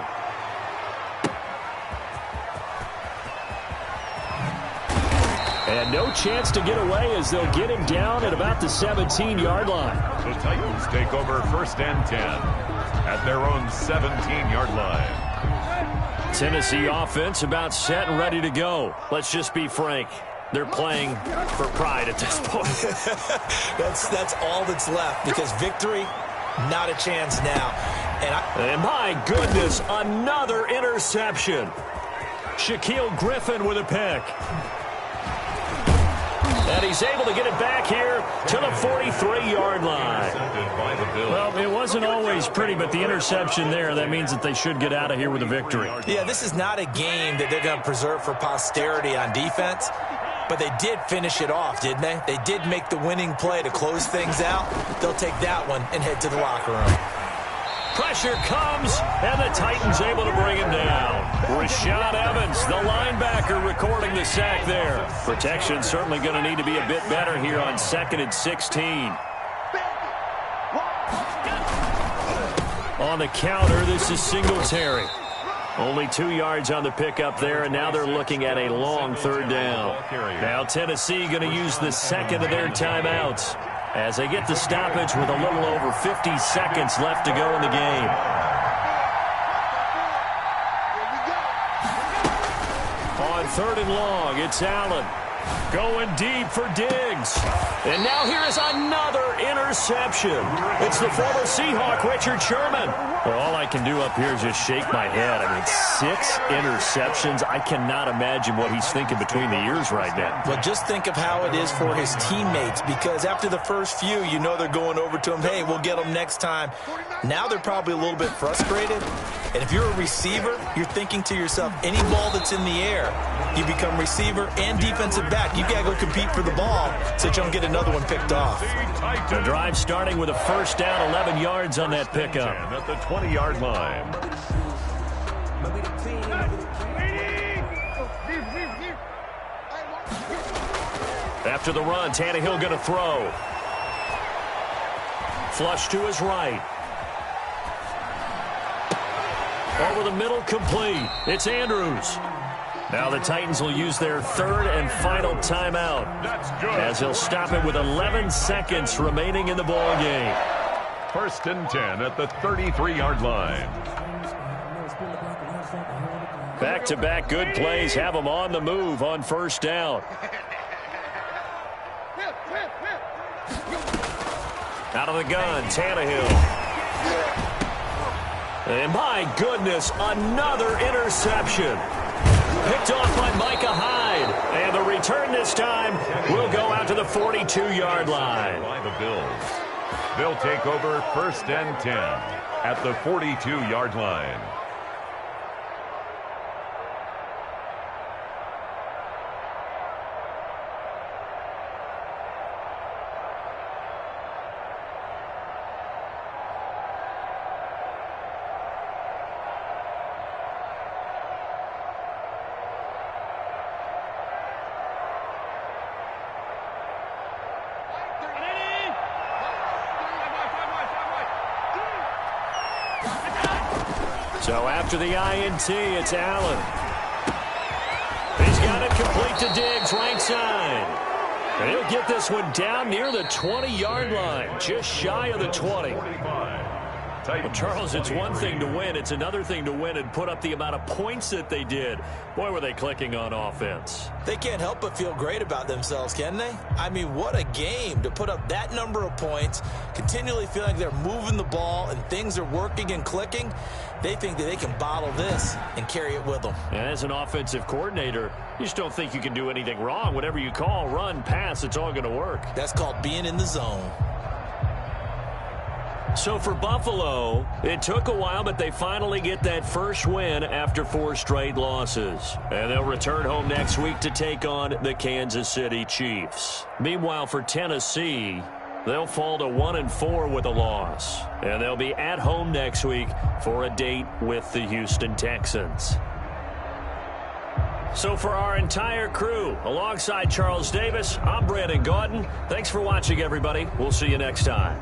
And no chance to get away as they'll get him down at about the 17-yard line. The Titans take over 1st and 10 at their own 17-yard line. Tennessee offense about set and ready to go. Let's just be frank. They're playing for pride at this point. That's all that's left because victory, not a chance now. And my goodness, another interception. Shaquille Griffin with a pick. And he's able to get it back here to the 43-yard line. Well, it wasn't always pretty, but the interception there, that means that they should get out of here with a victory. Yeah, this is not a game that they're going to preserve for posterity on defense, but they did finish it off, didn't they? They did make the winning play to close things out. They'll take that one and head to the locker room. Pressure comes, and the Titans able to bring him down. Rashaan Evans, the linebacker, recording the sack there. Protection certainly going to need to be a bit better here on 2nd and 16. On the counter, this is Singletary. Only 2 yards on the pickup there, and now they're looking at a long 3rd down. Now Tennessee going to use the second of their timeouts as they get the stoppage with a little over 50 seconds left to go in the game. On 3rd and long, it's Allen. Going deep for Diggs. And now here is another interception. It's the former Seahawk, Richard Sherman. Well, all I can do up here is just shake my head. I mean, 6 interceptions. I cannot imagine what he's thinking between the ears right now. Well, just think of how it is for his teammates, because after the first few, you know they're going over to him, hey, we'll get them next time. Now they're probably a little bit frustrated. And if you're a receiver, you're thinking to yourself, any ball that's in the air, you become receiver and defensive back. You got to go compete for the ball so that you don't get another one picked off. The drive starting with a 1st down, 11 yards on that pickup. At the 20-yard line. After the run, Tannehill going to throw. Flush to his right. Over the middle, complete. It's Andrews. Now the Titans will use their 3rd and final timeout. That's good. As they'll stop it with 11 seconds remaining in the ball game. 1st and 10 at the 33-yard line. Back-to-back good plays have them on the move on 1st down. Out of the gun, Tannehill. And my goodness, another interception. Picked off by Micah Hyde. And the return this time will go out to the 42-yard line. By the Bills. They'll take over 1st and 10 at the 42-yard line. So after the INT, it's Allen. He's got it complete to Diggs, right side. And he'll get this one down near the 20-yard line, just shy of the 20. Well, Charles, it's one thing to win. It's another thing to win and put up the amount of points that they did. Boy, were they clicking on offense. They can't help but feel great about themselves, can they? I mean, what a game to put up that number of points, continually feel like they're moving the ball and things are working and clicking. They think that they can bottle this and carry it with them. And as an offensive coordinator, you just don't think you can do anything wrong. Whatever you call, run, pass, it's all going to work. That's called being in the zone. So for Buffalo, it took a while, but they finally get that first win after 4 straight losses. And they'll return home next week to take on the Kansas City Chiefs. Meanwhile, for Tennessee, they'll fall to 1-4 with a loss. And they'll be at home next week for a date with the Houston Texans. So for our entire crew, alongside Charles Davis, I'm Brandon Gaudin. Thanks for watching, everybody. We'll see you next time.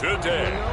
today.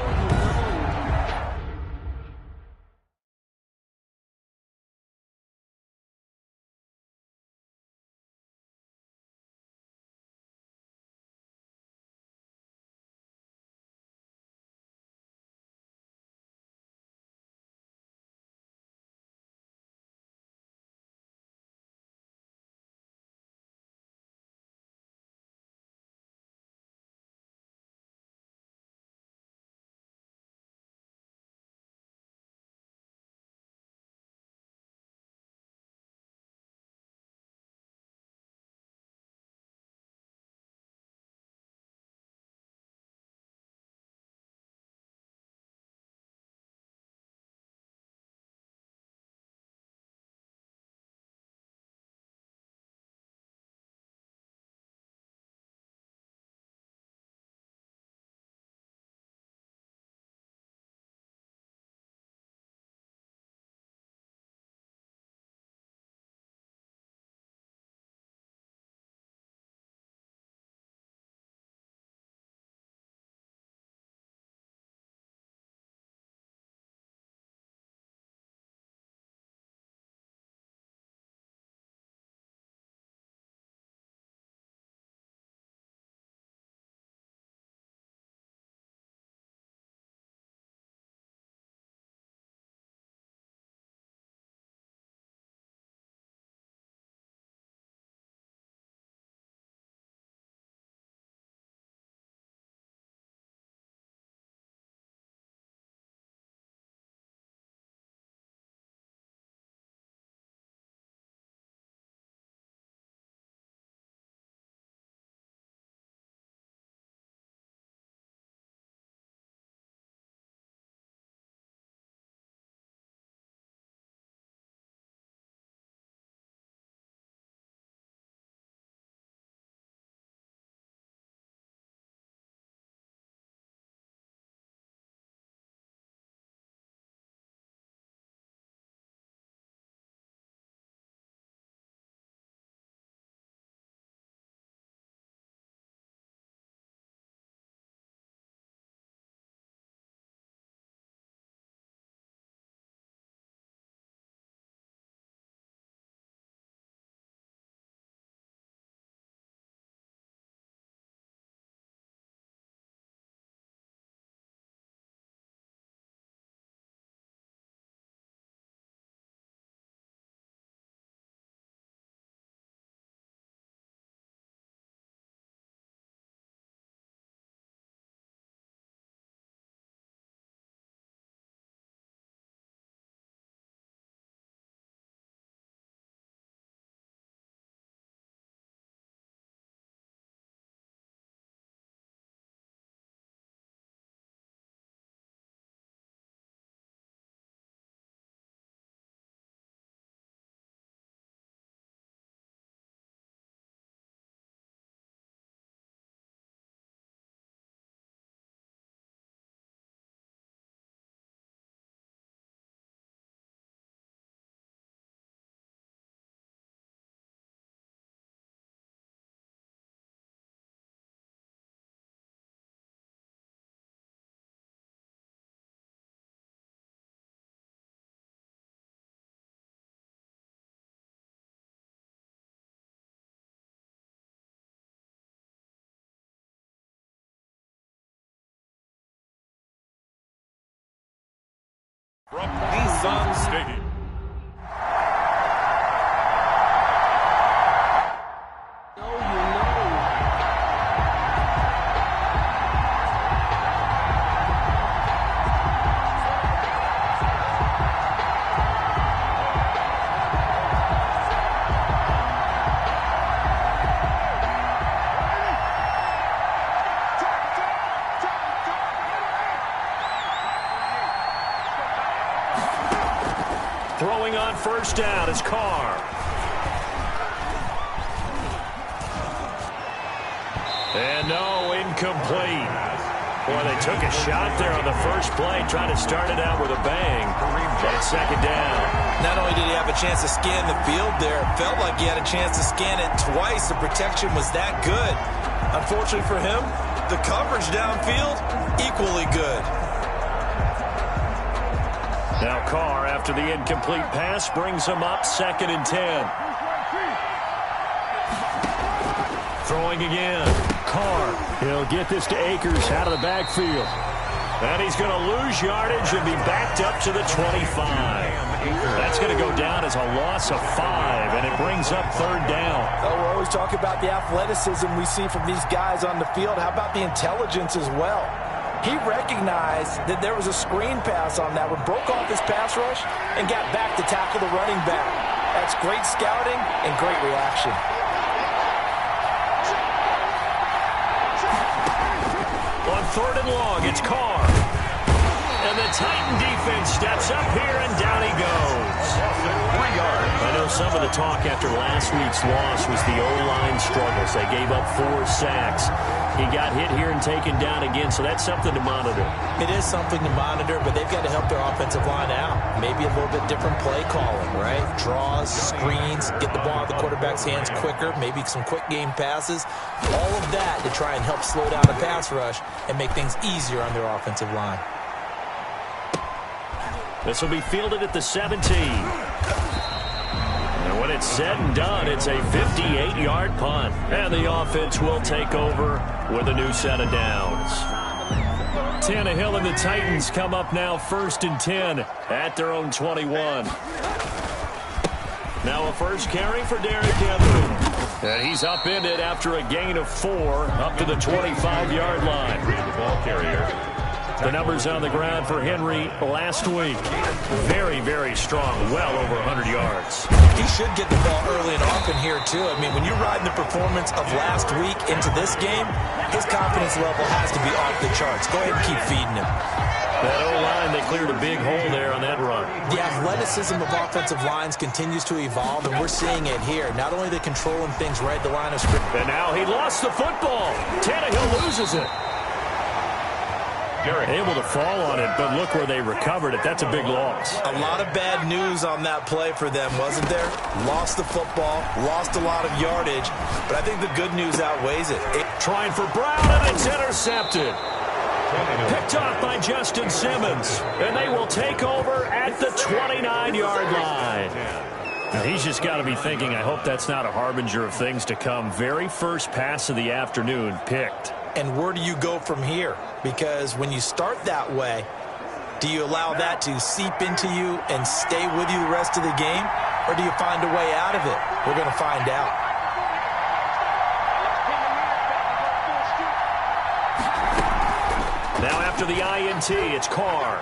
From Nissan Stadium. Throwing on first down is Carr. And no, incomplete. Boy, they took a shot there on the first play, trying to start it out with a bang. And it's second down. Not only did he have a chance to scan the field there, it felt like he had a chance to scan it twice. The protection was that good. Unfortunately for him, The coverage downfield, equally good. Now Carr, after the incomplete pass, brings him up 2nd and 10. Throwing again. Carr, he'll get this to Akers out of the backfield. And he's going to lose yardage and be backed up to the 25. That's going to go down as a loss of 5, and it brings up 3rd down. Oh, we're always talking about the athleticism we see from these guys on the field. How about the intelligence as well? He recognized that there was a screen pass on that one, broke off his pass rush, and got back to tackle the running back. That's great scouting and great reaction. On 3rd and long, it's Carr. And the Titan defense steps up here, and down he goes. 3 yards. I know some of the talk after last week's loss was the O-line struggles. They gave up 4 sacks. He got hit here and taken down again, so that's something to monitor. It is something to monitor, but they've got to help their offensive line out. Maybe a little bit different play calling, right? Draws, screens, get the ball out of the quarterback's hands quicker, maybe some quick game passes. All of that to try and help slow down the pass rush and make things easier on their offensive line. This will be fielded at the 17. And when it's said and done, it's a 58-yard punt. And the offense will take over with a new set of downs. Tannehill and the Titans come up now 1st and 10 at their own 21. Now a first carry for Derrick Henry. And he's upended after a gain of 4 up to the 25-yard line. The ball carrier. The numbers on the ground for Henry last week. Very, very strong. Well over 100 yards. He should get the ball early and often here, too. I mean, when you ride the performance of last week into this game, his confidence level has to be off the charts. Go ahead and keep feeding him. That O-line, they cleared a big hole there on that run. The athleticism of offensive lines continues to evolve, and we're seeing it here. Not only are they controlling things right at the line of scrimmage. And now he lost the football. Tannehill loses it. Able to fall on it, but look where they recovered it. That's a big loss. A lot of bad news on that play for them, wasn't there? Lost the football, lost a lot of yardage, but I think the good news outweighs it. Trying for Brown, and it's intercepted. Picked off by Justin Simmons, and they will take over at the 29-yard line. Now he's just got to be thinking, I hope that's not a harbinger of things to come. Very first pass of the afternoon picked. And where do you go from here? Because when you start that way, do you allow that to seep into you and stay with you the rest of the game? Or do you find a way out of it? We're going to find out. Now after the INT, it's Carr.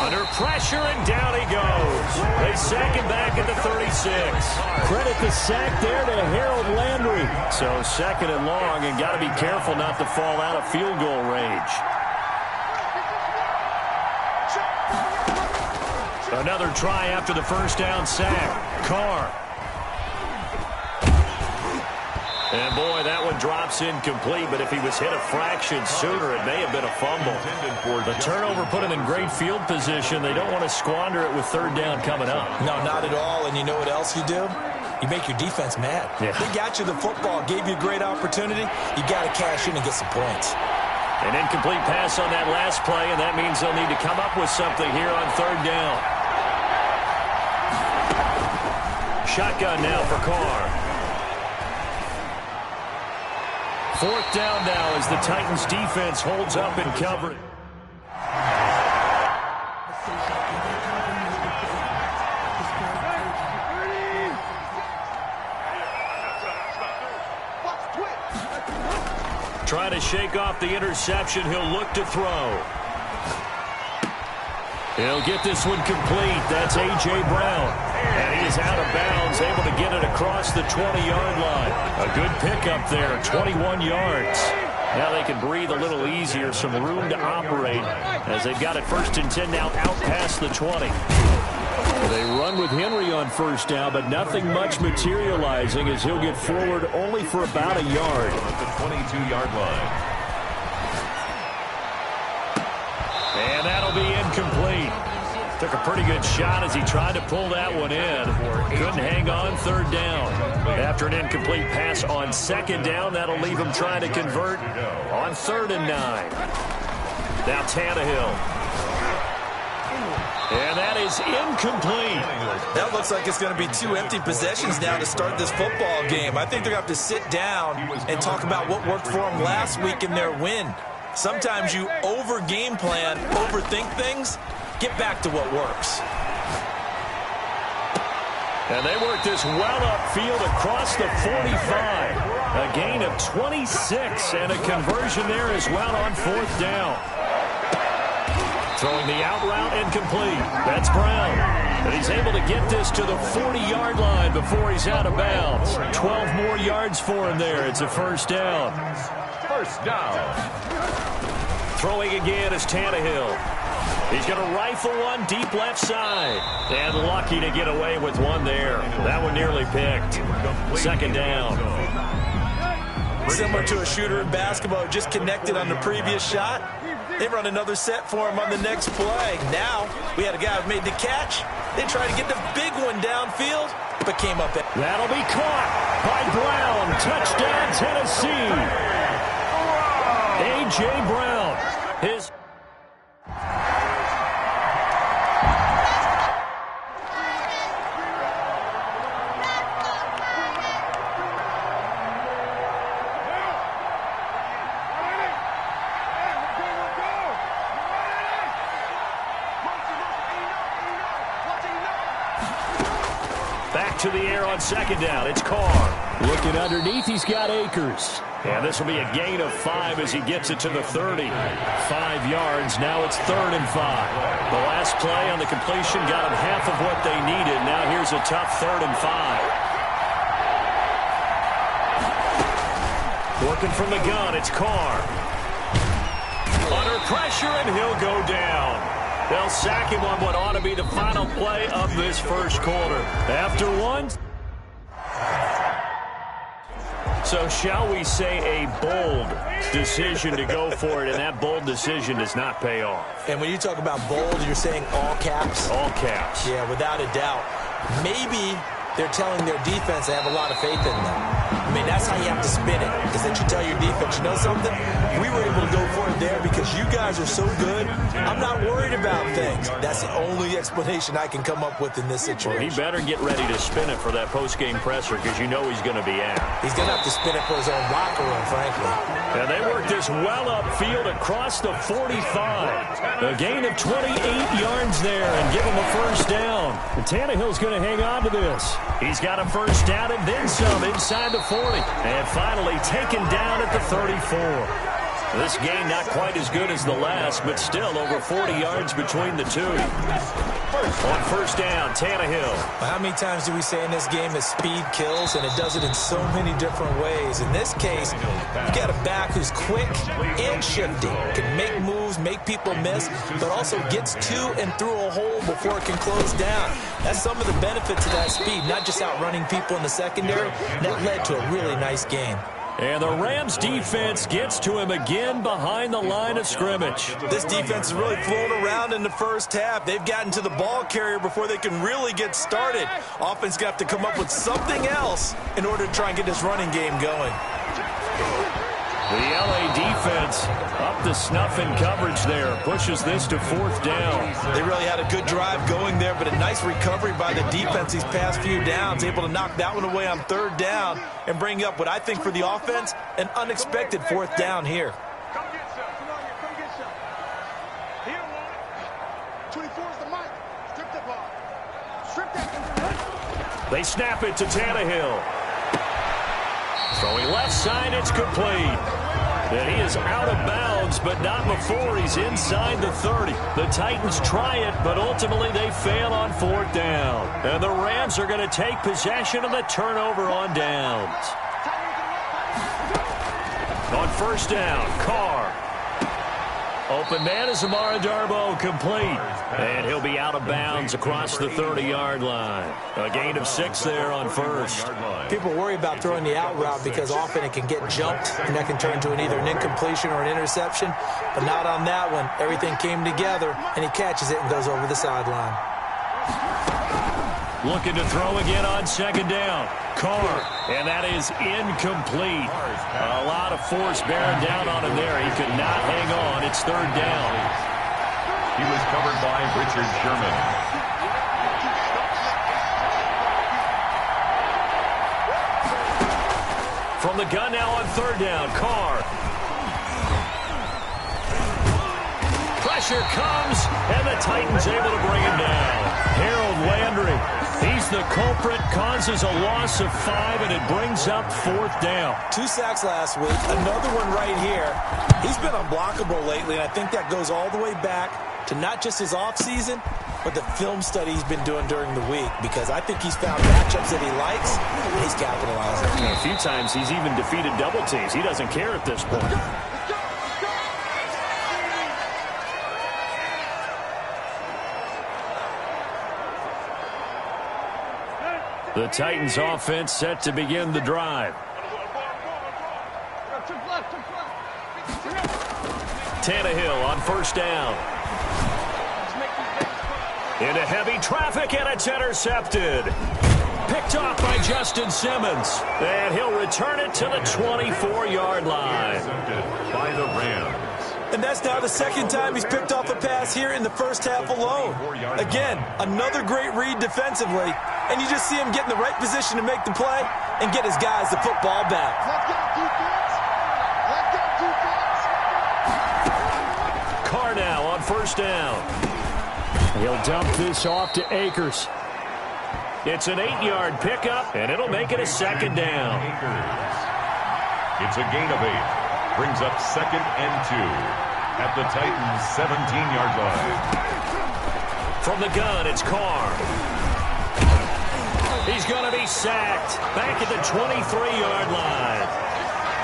Under pressure, and down he goes. They sack him back at the 36. Credit the sack there to Harold Landry. So 2nd and long, and got to be careful not to fall out of field goal range. Another try after the first down sack. Carr. And, boy, that one drops incomplete, but if he was hit a fraction sooner, it may have been a fumble. The turnover put him in great field position. They don't want to squander it with 3rd down coming up. No, not at all, and you know what else you do? You make your defense mad. Yeah. They got you the football, gave you a great opportunity. You got to cash in and get some points. An incomplete pass on that last play, and that means they'll need to come up with something here on 3rd down. Shotgun now for Carr. 4th down now as the Titans defense holds up and coverage. Trying to shake off the interception. He'll look to throw. He'll get this one complete. That's A.J. Brown. And he is out of bounds, able to get it across the 20-yard line. A good pickup there, 21 yards. Now they can breathe a little easier, some room to operate as they've got it 1st and 10 now out past the 20. They run with Henry on 1st down, but nothing much materializing as he'll get forward only for about a yard. At the 22-yard line. And that'll be incomplete. Took a pretty good shot as he tried to pull that one in. Couldn't hang on third down. After an incomplete pass on second down, that'll leave him trying to convert on 3rd and 9. Now Tannehill. And that is incomplete. That looks like it's going to be 2 empty possessions now to start this football game. I think they're going to have to sit down and talk about what worked for them last week in their win. Sometimes you over-game plan, overthink things. Get back to what works. And they work this well upfield across the 45. A gain of 26 and a conversion there as well on 4th down. Throwing the out route incomplete. That's Brown. And he's able to get this to the 40-yard line before he's out of bounds. 12 more yards for him there. It's a 1st down. 1st down. Throwing again is Tannehill. He's going to rifle one deep left side. And lucky to get away with one there. That one nearly picked. 2nd down. Similar to a shooter in basketball, just connected on the previous shot. They run another set for him on the next play. Now, we had a guy who made the catch. They tried to get the big one downfield, but came up. That'll be caught by Brown. Touchdown, Tennessee. A.J. Brown. His... to the air on 2nd down. It's Carr. Looking underneath, he's got Akers. And this will be a gain of 5 as he gets it to the 30. 5 yards. Now it's 3rd and 5. The last play on the completion got them half of what they needed. Now here's a tough 3rd and 5. Working from the gun, it's Carr. Under pressure, and he'll go down. They'll sack him on what ought to be the final play of this 1st quarter. After one. So shall we say a bold decision to go for it, and that bold decision does not pay off. And when you talk about bold, you're saying all caps? All caps. Yeah, without a doubt. Maybe they're telling their defense they have a lot of faith in them. I mean, that's how you have to spin it, is that you tell your defense, you know something? We were able to go for it there because you guys are so good. I'm not worried about things. That's the only explanation I can come up with in this situation. Well, he better get ready to spin it for that post-game presser because you know he's going to be out. He's going to have to spin it for his own locker room, frankly. And they work this well upfield across the 45. A gain of 28 yards there and give him a 1st down. And Tannehill's going to hang on to this. He's got a 1st down and then some inside the 40. And finally taken down at the 34. This game not quite as good as the last, but still over 40 yards between the two. On 1st down, Tannehill. How many times do we say in this game that speed kills, and it does it in so many different ways? In this case, you've got a back who's quick and shifty, can make moves, make people miss, but also gets to and through a hole before it can close down. That's some of the benefits of that speed, not just outrunning people in the secondary. That led to a really nice game. And the Rams defense gets to him again behind the line of scrimmage. This defense has really flown around in the 1st half. They've gotten to the ball carrier before they can really get started. Offense got to come up with something else in order to try and get this running game going. The LA defense up to snuff in coverage there. Pushes this to 4th down. They really had a good drive going there, but a nice recovery by the defense these past few downs. Able to knock that one away on 3rd down and bring up what I think for the offense, an unexpected 4th down here. Come get some. Come get some. Here, 24 is the mic. Strip the ball. Strip that. They snap it to Tannehill. Throwing left side, it's complete. And he is out of bounds, but not before he's inside the 30. The Titans try it, but ultimately they fail on 4th down. And the Rams are going to take possession of the turnover on downs. On 1st down, Carr. Open man is Amara Darboh, complete. And he'll be out of bounds across the 30-yard line. A gain of 6 there on first. People worry about throwing the out route because often it can get jumped, and that can turn into either an incompletion or an interception. But not on that one. Everything came together, and he catches it and goes over the sideline. Looking to throw again on second down. Carr, and that is incomplete. A lot of force bearing down on him there. He could not hang on. It's third down. He was covered by Richard Sherman. From the gun now on third down. Carr. Pressure comes, and the Titans able to bring him down. Harold Landry. He's the culprit, causes a loss of 5, and it brings up fourth down. 2 sacks last week, another one right here. He's been unblockable lately, and I think that goes all the way back to not just his offseason, but the film study he's been doing during the week, because I think he's found matchups that he likes, and he's capitalizing. A few times he's even defeated double teams. He doesn't care at this point. The Titans offense set to begin the drive. Tannehill on first down. Into heavy traffic, and it's intercepted. Picked off by Justin Simmons. And he'll return it to the 24-yard line. By the Rams. And that's now the second time he's picked off a pass here in the first half alone. Again, another great read defensively. And you just see him get in the right position to make the play and get his guys the football back. Carr now on first down. He'll dump this off to Akers. It's an 8-yard pickup, and it'll make it a second down. It's a gain of 8. Brings up 2nd and 2 at the Titans' 17-yard line. From the gun, it's Carr. He's going to be sacked back at the 23-yard line.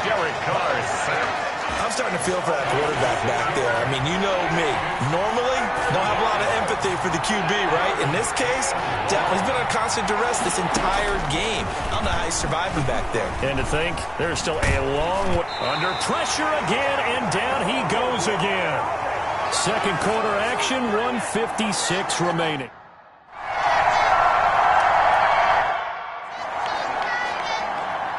Derek Carr is sacked. I'm starting to feel for that quarterback back there. I mean, you know me. Normally, don't have a lot of empathy for the QB, right? In this case, definitely he's been on constant duress this entire game. I don't know how he's surviving back there. And to think, there's still a long way. Under pressure again, and down he goes again. Second quarter action, 1:56 remaining.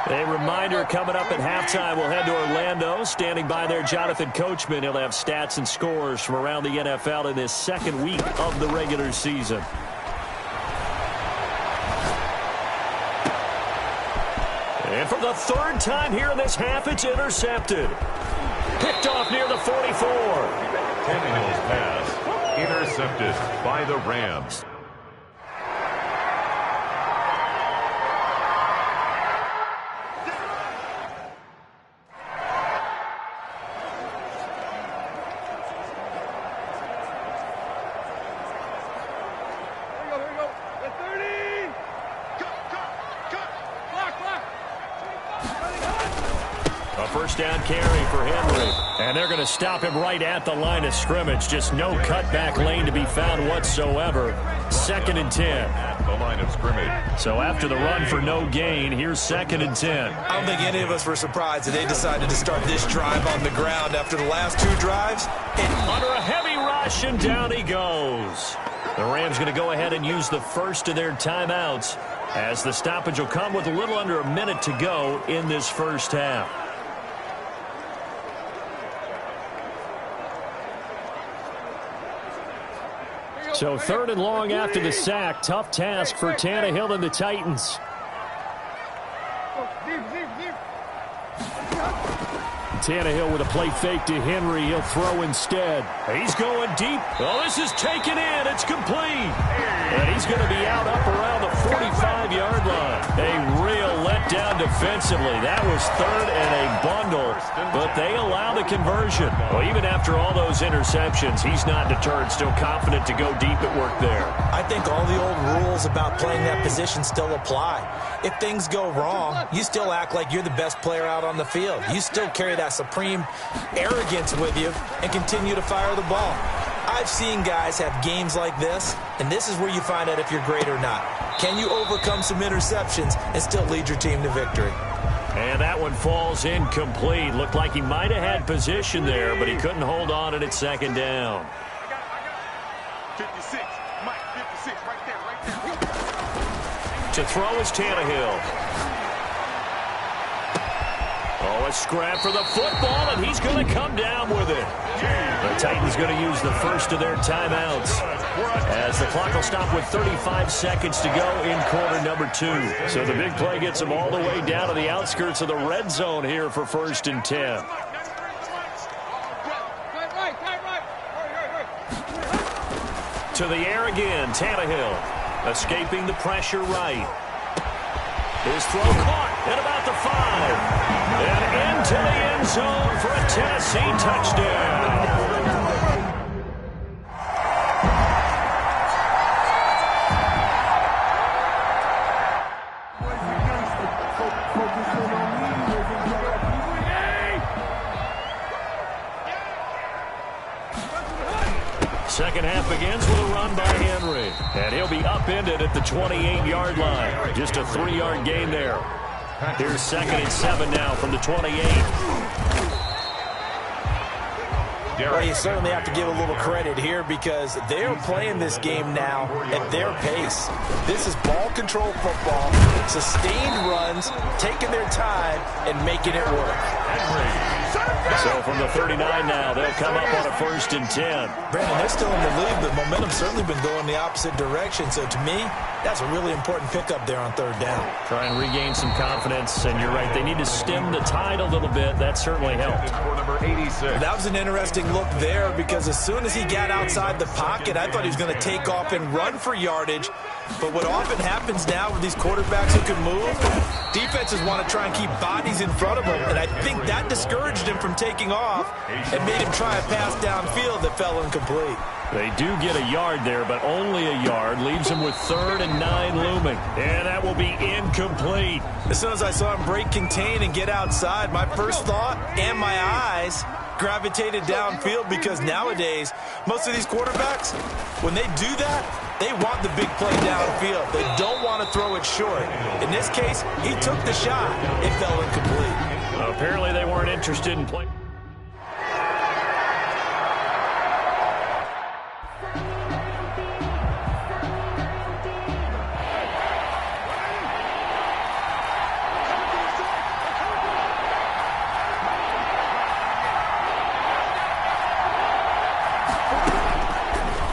A reminder coming up at halftime, we'll head to Orlando. Standing by there, Jonathan Coachman. He'll have stats and scores from around the NFL in this second week of the regular season. And for the third time here in this half, it's intercepted. Picked off near the 44. Tannehill's pass intercepted by the Rams. First down carry for Henry. And they're going to stop him right at the line of scrimmage. Just no cutback lane to be found whatsoever. 2nd and 10. At the line of scrimmage. So after the run for no gain, here's 2nd and 10. I don't think any of us were surprised that they decided to start this drive on the ground after the last 2 drives. Under a heavy rush, and down he goes. The Rams going to go ahead and use the first of their timeouts, as the stoppage will come with a little under a minute to go in this first half. So 3rd and long after the sack. Tough task for Tannehill and the Titans. Tannehill with a play fake to Henry. He'll throw instead. He's going deep. Oh, this is taken in. It's complete. And he's going to be out up around the 45-yard line. A real letdown defensively. That was 3rd and a bundle, but they allow the conversion. Well, even after all those interceptions, he's not deterred. Still confident to go deep at work there. I I think all the old rules about playing that position still apply. If things go wrong, you still act like you're the best player out on the field. You still carry that supreme arrogance with you and continue to fire the ball. I've seen guys have games like this, and this is where you find out if you're great or not. Can you overcome some interceptions and still lead your team to victory? And that one falls incomplete. Looked like he might have had position there, but he couldn't hold on at second down. 56. Mike, 56. Right there. To throw is Tannehill. Oh, a scrap for the football, and he's going to come down with it. The Titans going to use the first of their timeouts as the clock will stop with 35 seconds to go in quarter number 2. So the big play gets them all the way down to the outskirts of the red zone here for 1st and 10. To the air again, Tannehill escaping the pressure right. His throw caught at about the 5. And into the end zone for a Tennessee touchdown. Second half begins with a run by Henry. And he'll be upended at the 28-yard line. Just a 3-yard gain there. Here's 2nd and 7 now from the 28. Well, you certainly have to give a little credit here because they're playing this game now at their pace. This is ball control football, sustained runs, taking their time, and making it work. So from the 39 now, they'll come up on a 1st and 10. Brandon, they're still in the lead, but momentum's certainly been going the opposite direction. So to me, that's a really important pickup there on 3rd down. Try and regain some confidence, and you're right, they need to stem the tide a little bit. That certainly helped. Number 86. That was an interesting look there because as soon as he got outside the pocket, I thought he was going to take off and run for yardage. But what often happens now with these quarterbacks who can move, defenses want to try and keep bodies in front of them, and I think that discouraged him from taking off and made him try a pass downfield that fell incomplete. They do get a yard there, but only a yard. Leaves him with 3rd and 9 looming. And that will be incomplete. As soon as I saw him break contain and get outside, my first thought and my eyes gravitated downfield because nowadays, most of these quarterbacks, when they do that, they want the big play downfield. They don't want to throw it short. In this case, he took the shot. It fell incomplete. Apparently they weren't interested in playing.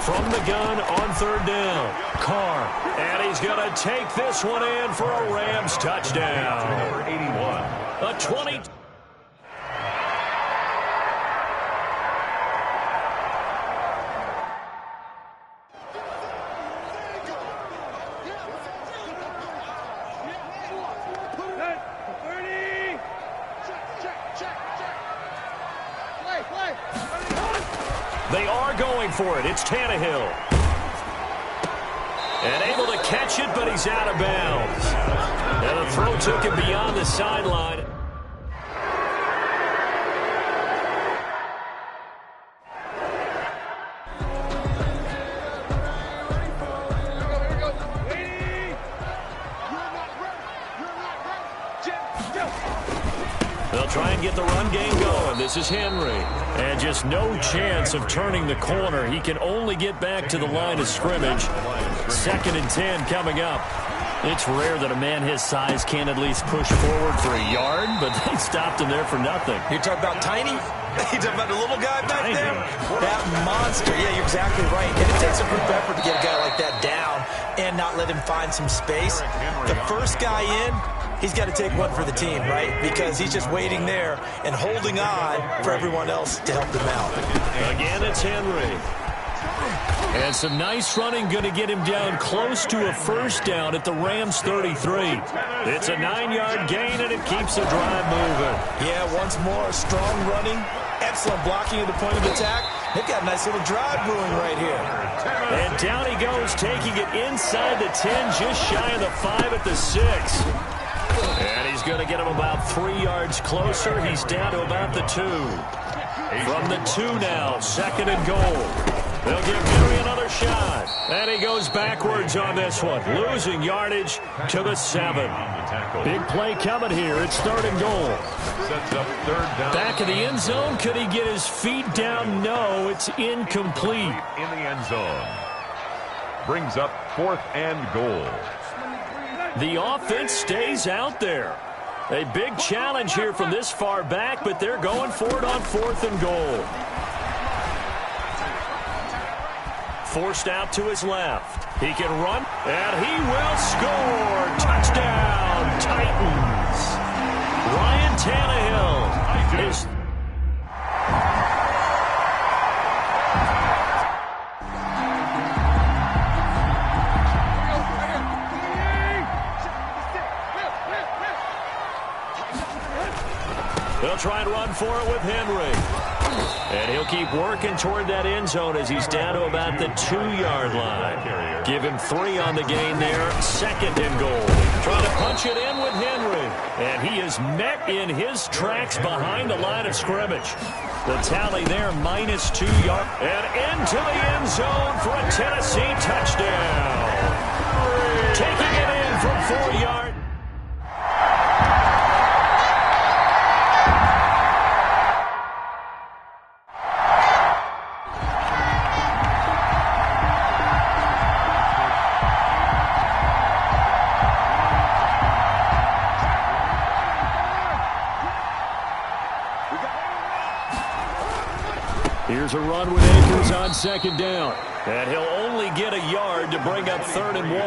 From the gun on 3rd down, Carr, and he's going to take this one in for a Rams touchdown. Number 81. A 20. They are going for it. It's Tannehill. And able to catch it, but he's out of bounds. And the throw took him beyond the sideline. They'll try and get the run game going. This is Henry. And just no chance of turning the corner. He can only get back to the line of scrimmage. 2nd and 10 coming up. It's rare that a man his size can at least push forward for a yard, but they stopped him there for nothing. You're talking about Tiny? You're talking about the little guy back there? That monster. Yeah, you're exactly right. And it takes a group effort to get a guy like that down and not let him find some space. The first guy in, he's got to take one for the team, right? Because he's just waiting there and holding on for everyone else to help him out. Again, it's Henry. And some nice running going to get him down close to a 1st down at the Rams 33. It's a 9-yard gain, and it keeps the drive moving. Yeah, once more, strong running, Excellent blocking at the point of attack. They've got a nice little drive brewing right here. And down he goes, taking it inside the 10, just shy of the 5 at the 6. And he's going to get him about 3 yards closer. He's down to about the 2. From the 2 now, 2nd and goal. They'll give Henry another shot. And he goes backwards on this one, losing yardage to the 7. Big play coming here. It's 3rd and goal. Sets up 3rd down. Back in the end zone. Could he get his feet down? No, it's incomplete. In the end zone. Brings up 4th and goal. The offense stays out there. A big challenge here from this far back, but they're going for it on 4th and goal. Forced out to his left. He can run, and he will score. Touchdown, Titans. Ryan Tannehill is... They'll try and run for it with Henry. And he'll keep working toward that end zone as he's down to about the 2-yard line. Give him 3 on the gain there. 2nd and goal. Trying to punch it in with Henry. And he is met in his tracks behind the line of scrimmage. The tally there, minus 2 yards. And into the end zone for a Tennessee touchdown. Taking it in from 4 yards. Here's a run with Akers on 2nd down. And he'll only get a yard to bring up 3rd and 1.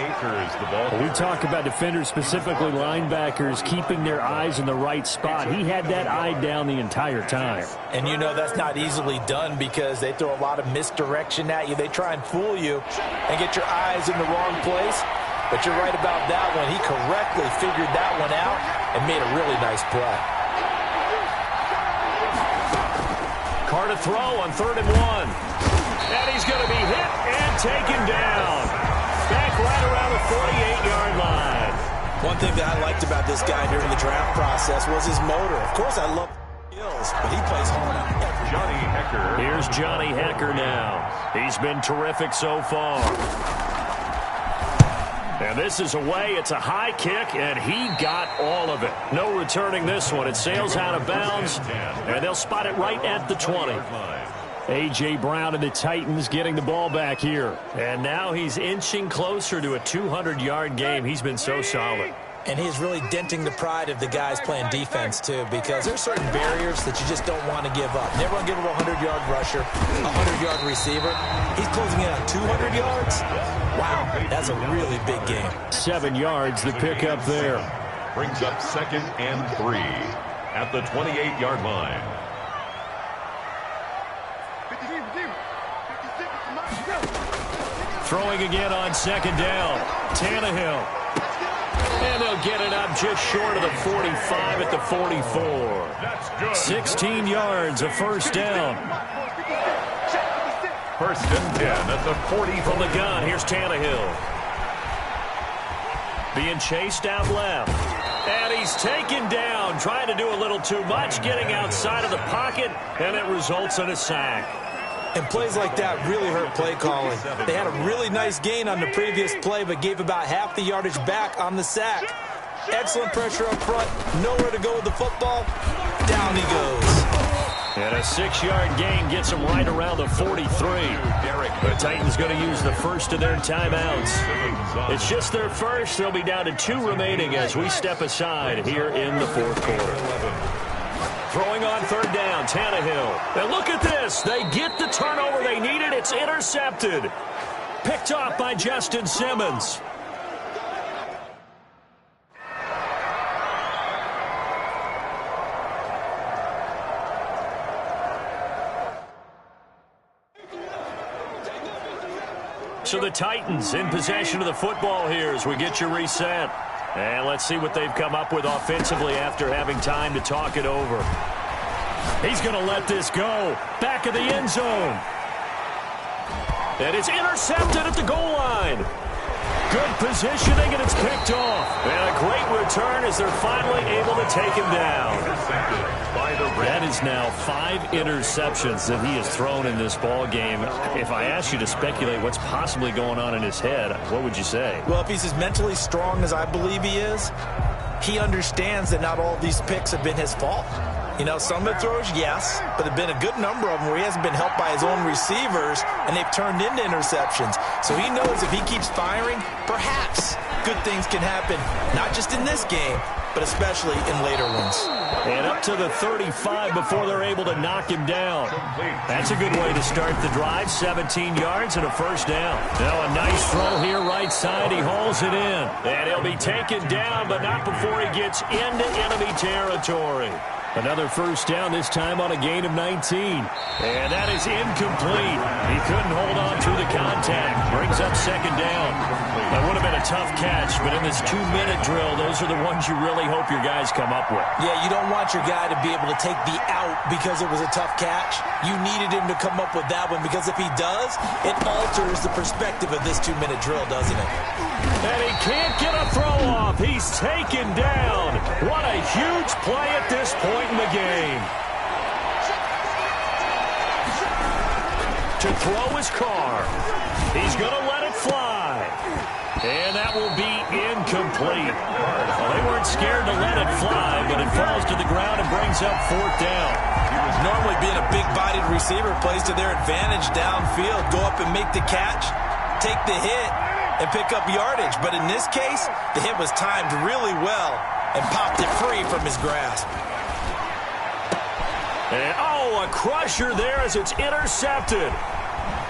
Akers, the ball. We talk about defenders, specifically linebackers, keeping their eyes in the right spot. He had that eye down the entire time. And you know that's not easily done because they throw a lot of misdirection at you. They try and fool you and get your eyes in the wrong place. But you're right about that one. He correctly figured that one out and made a really nice play. Carr to throw on 3rd and 1. And he's going to be hit and taken down. Back right around the 48-yard line. One thing that I liked about this guy during the draft process was his motor. Of course, I love skills, but he plays hard on every. Johnny Hekker. Here's Johnny Hekker now. He's been terrific so far. And this is away. It's a high kick, and he got all of it. No returning this one. It sails out of bounds, and they'll spot it right at the 20. A.J. Brown and the Titans getting the ball back here. And now he's inching closer to a 200-yard game. He's been so solid. And he's really denting the pride of the guys playing defense, too, because there's certain barriers that you just don't want to give up. Never want to give up a 100-yard rusher, a 100-yard receiver. He's closing in on 200 yards. Wow, that's a really big game. 7 yards, the pickup there. Brings up 2nd and 3 at the 28-yard line. Throwing again on 2nd down. Tannehill. And they'll get it up just short of the 45 at the 44. 16 yards, a 1st down. 1st and 10 at the 40. From the gun, here's Tannehill. Being chased out left. And he's taken down, trying to do a little too much, getting outside of the pocket, and it results in a sack. And plays like that really hurt play calling. They had a really nice gain on the previous play, but gave about half the yardage back on the sack. Excellent pressure up front. Nowhere to go with the football. Down he goes. And a 6-yard gain gets him right around the 43. The Titans going to use the first of their timeouts. It's just their first. They'll be down to 2 remaining as we step aside here in the 4th quarter. Throwing on 3rd down, Tannehill. And look at this. They get the turnover they needed. It's intercepted. Picked off by Justin Simmons. So the Titans in possession of the football here as we get you reset. And let's see what they've come up with offensively after having time to talk it over. He's going to let this go. Back of the end zone. And it's intercepted at the goal line. Good positioning, and it's picked off. And a great return as they're finally able to take him down. That is now 5 interceptions that he has thrown in this ball game. If I asked you to speculate what's possibly going on in his head, what would you say? Well, if he's as mentally strong as I believe he is, he understands that not all of these picks have been his fault. You know, some of the throws, yes, but there have been a good number of them where he hasn't been helped by his own receivers, and they've turned into interceptions. So he knows if he keeps firing, perhaps good things can happen, not just in this game, but especially in later ones. And up to the 35 before they're able to knock him down. That's a good way to start the drive. 17 yards and a first down. Now a nice throw here right side. He hauls it in. And he'll be taken down, but not before he gets into enemy territory. Another first down, this time on a gain of 19. And that is incomplete. He couldn't hold on through the contact. Brings up second down. That would have been a tough catch, but in this 2-minute drill, those are the ones you really hope your guys come up with. Yeah, you don't want your guy to be able to take the out because it was a tough catch. You needed him to come up with that one, because if he does, it alters the perspective of this 2-minute drill, doesn't it? And he can't get a throw off. He's taken down. What a huge play at this point in the game. To throw his car. He's going to let it fly. And that will be incomplete. Well, they weren't scared to let it fly, but it falls to the ground and brings up fourth down. Normally being a big-bodied receiver plays to their advantage downfield. Go up and make the catch, take the hit, and pick up yardage. But in this case, the hit was timed really well and popped it free from his grasp. And, oh, a crusher there as it's intercepted.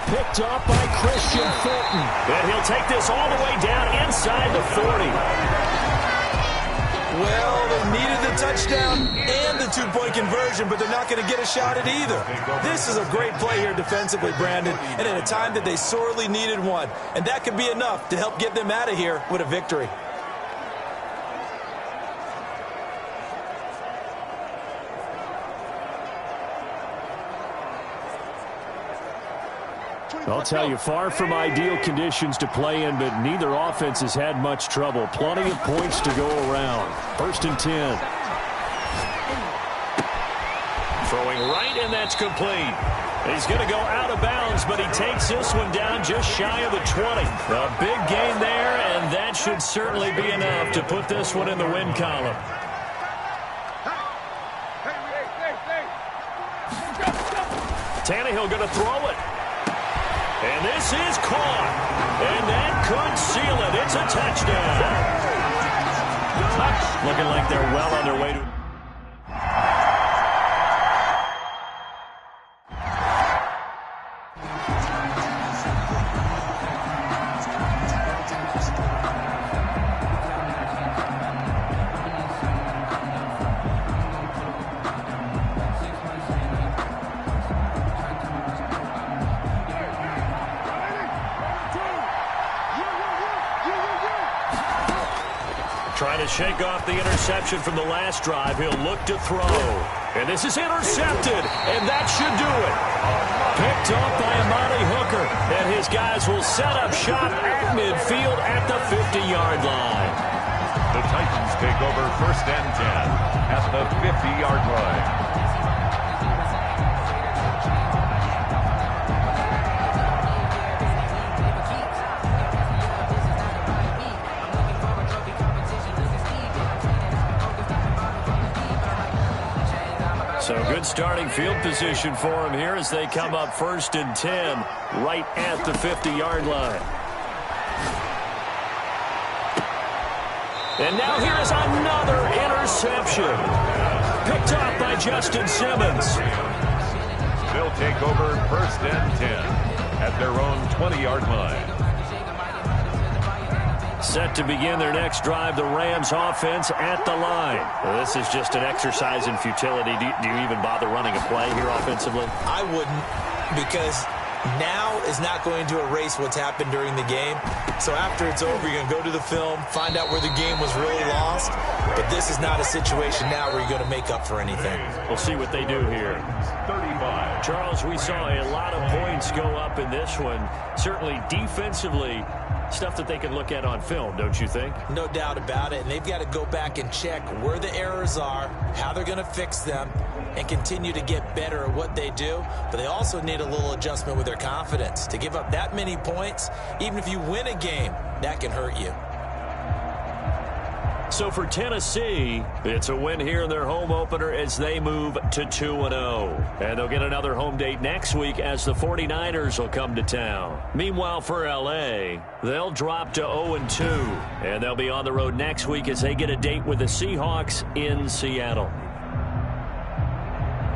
Picked up by Christian Fulton. And he'll take this all the way down inside the 40. Well, they needed the touchdown and the 2-point conversion, but they're not going to get a shot at either. This is a great play here defensively, Brandon, and at a time that they sorely needed one. And that could be enough to help get them out of here with a victory. I'll tell you, far from ideal conditions to play in, but neither offense has had much trouble. Plenty of points to go around. 1st and 10. Throwing right, and that's complete. He's going to go out of bounds, but he takes this one down just shy of the 20. A big gain there, and that should certainly be enough to put this one in the win column. Tannehill going to throw it. And this is caught. And that could seal it. It's a touchdown. Looking like they're well on their way to... Trying to shake off the interception from the last drive. He'll look to throw. And this is intercepted. And that should do it. Picked up by Amani Hooker. And his guys will set up shop at midfield at the 50-yard line. The Titans take over 1st and 10 at the 50-yard line. So good starting field position for him here as they come up 1st and 10 right at the 50-yard line. And now here's another interception. Picked up by Justin Simmons. They'll take over 1st and 10 at their own 20-yard line. Set to begin their next drive, the Rams offense at the line. Well, this is just an exercise in futility. Do you even bother running a play here offensively? I wouldn't, because Now is not going to erase what's happened during the game. So after it's over, you're going to go to the film, find out where the game was really lost. But this is not a situation now where you're going to make up for anything. We'll see what they do here. 35. Charles, we saw a lot of points go up in this one. Certainly defensively, stuff that they can look at on film, don't you think? No doubt about it. And they've got to go back and check where the errors are, how they're going to fix them, and continue to get better at what they do. But they also need a little adjustment with their confidence. To give up that many points, even if you win a game, that can hurt you. So for Tennessee, it's a win here in their home opener as they move to 2-0. And they'll get another home date next week as the 49ers will come to town. Meanwhile, for L.A., they'll drop to 0-2. And they'll be on the road next week as they get a date with the Seahawks in Seattle.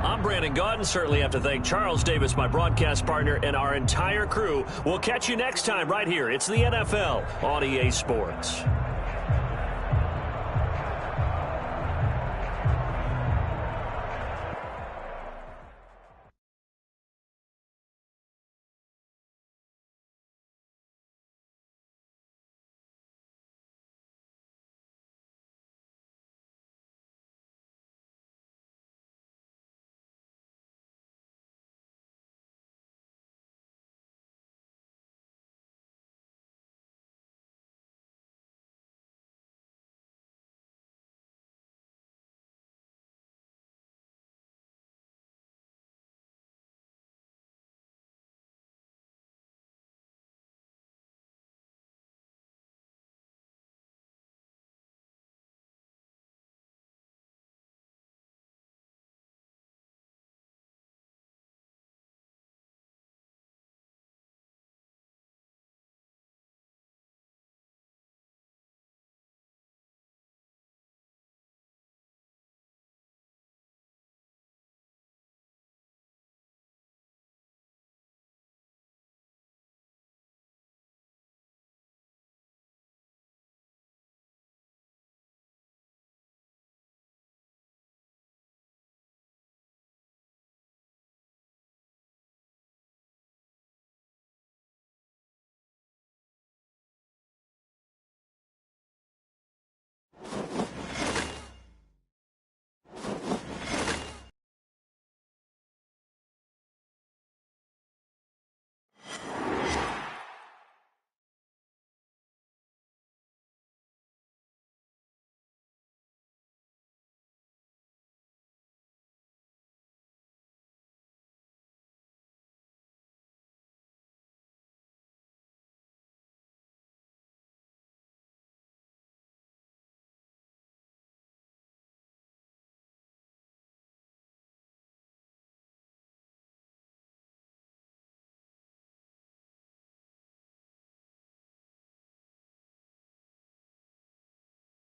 I'm Brandon Gaudin. Certainly have to thank Charles Davis, my broadcast partner, and our entire crew. We'll catch you next time right here. It's the NFL on EA Sports.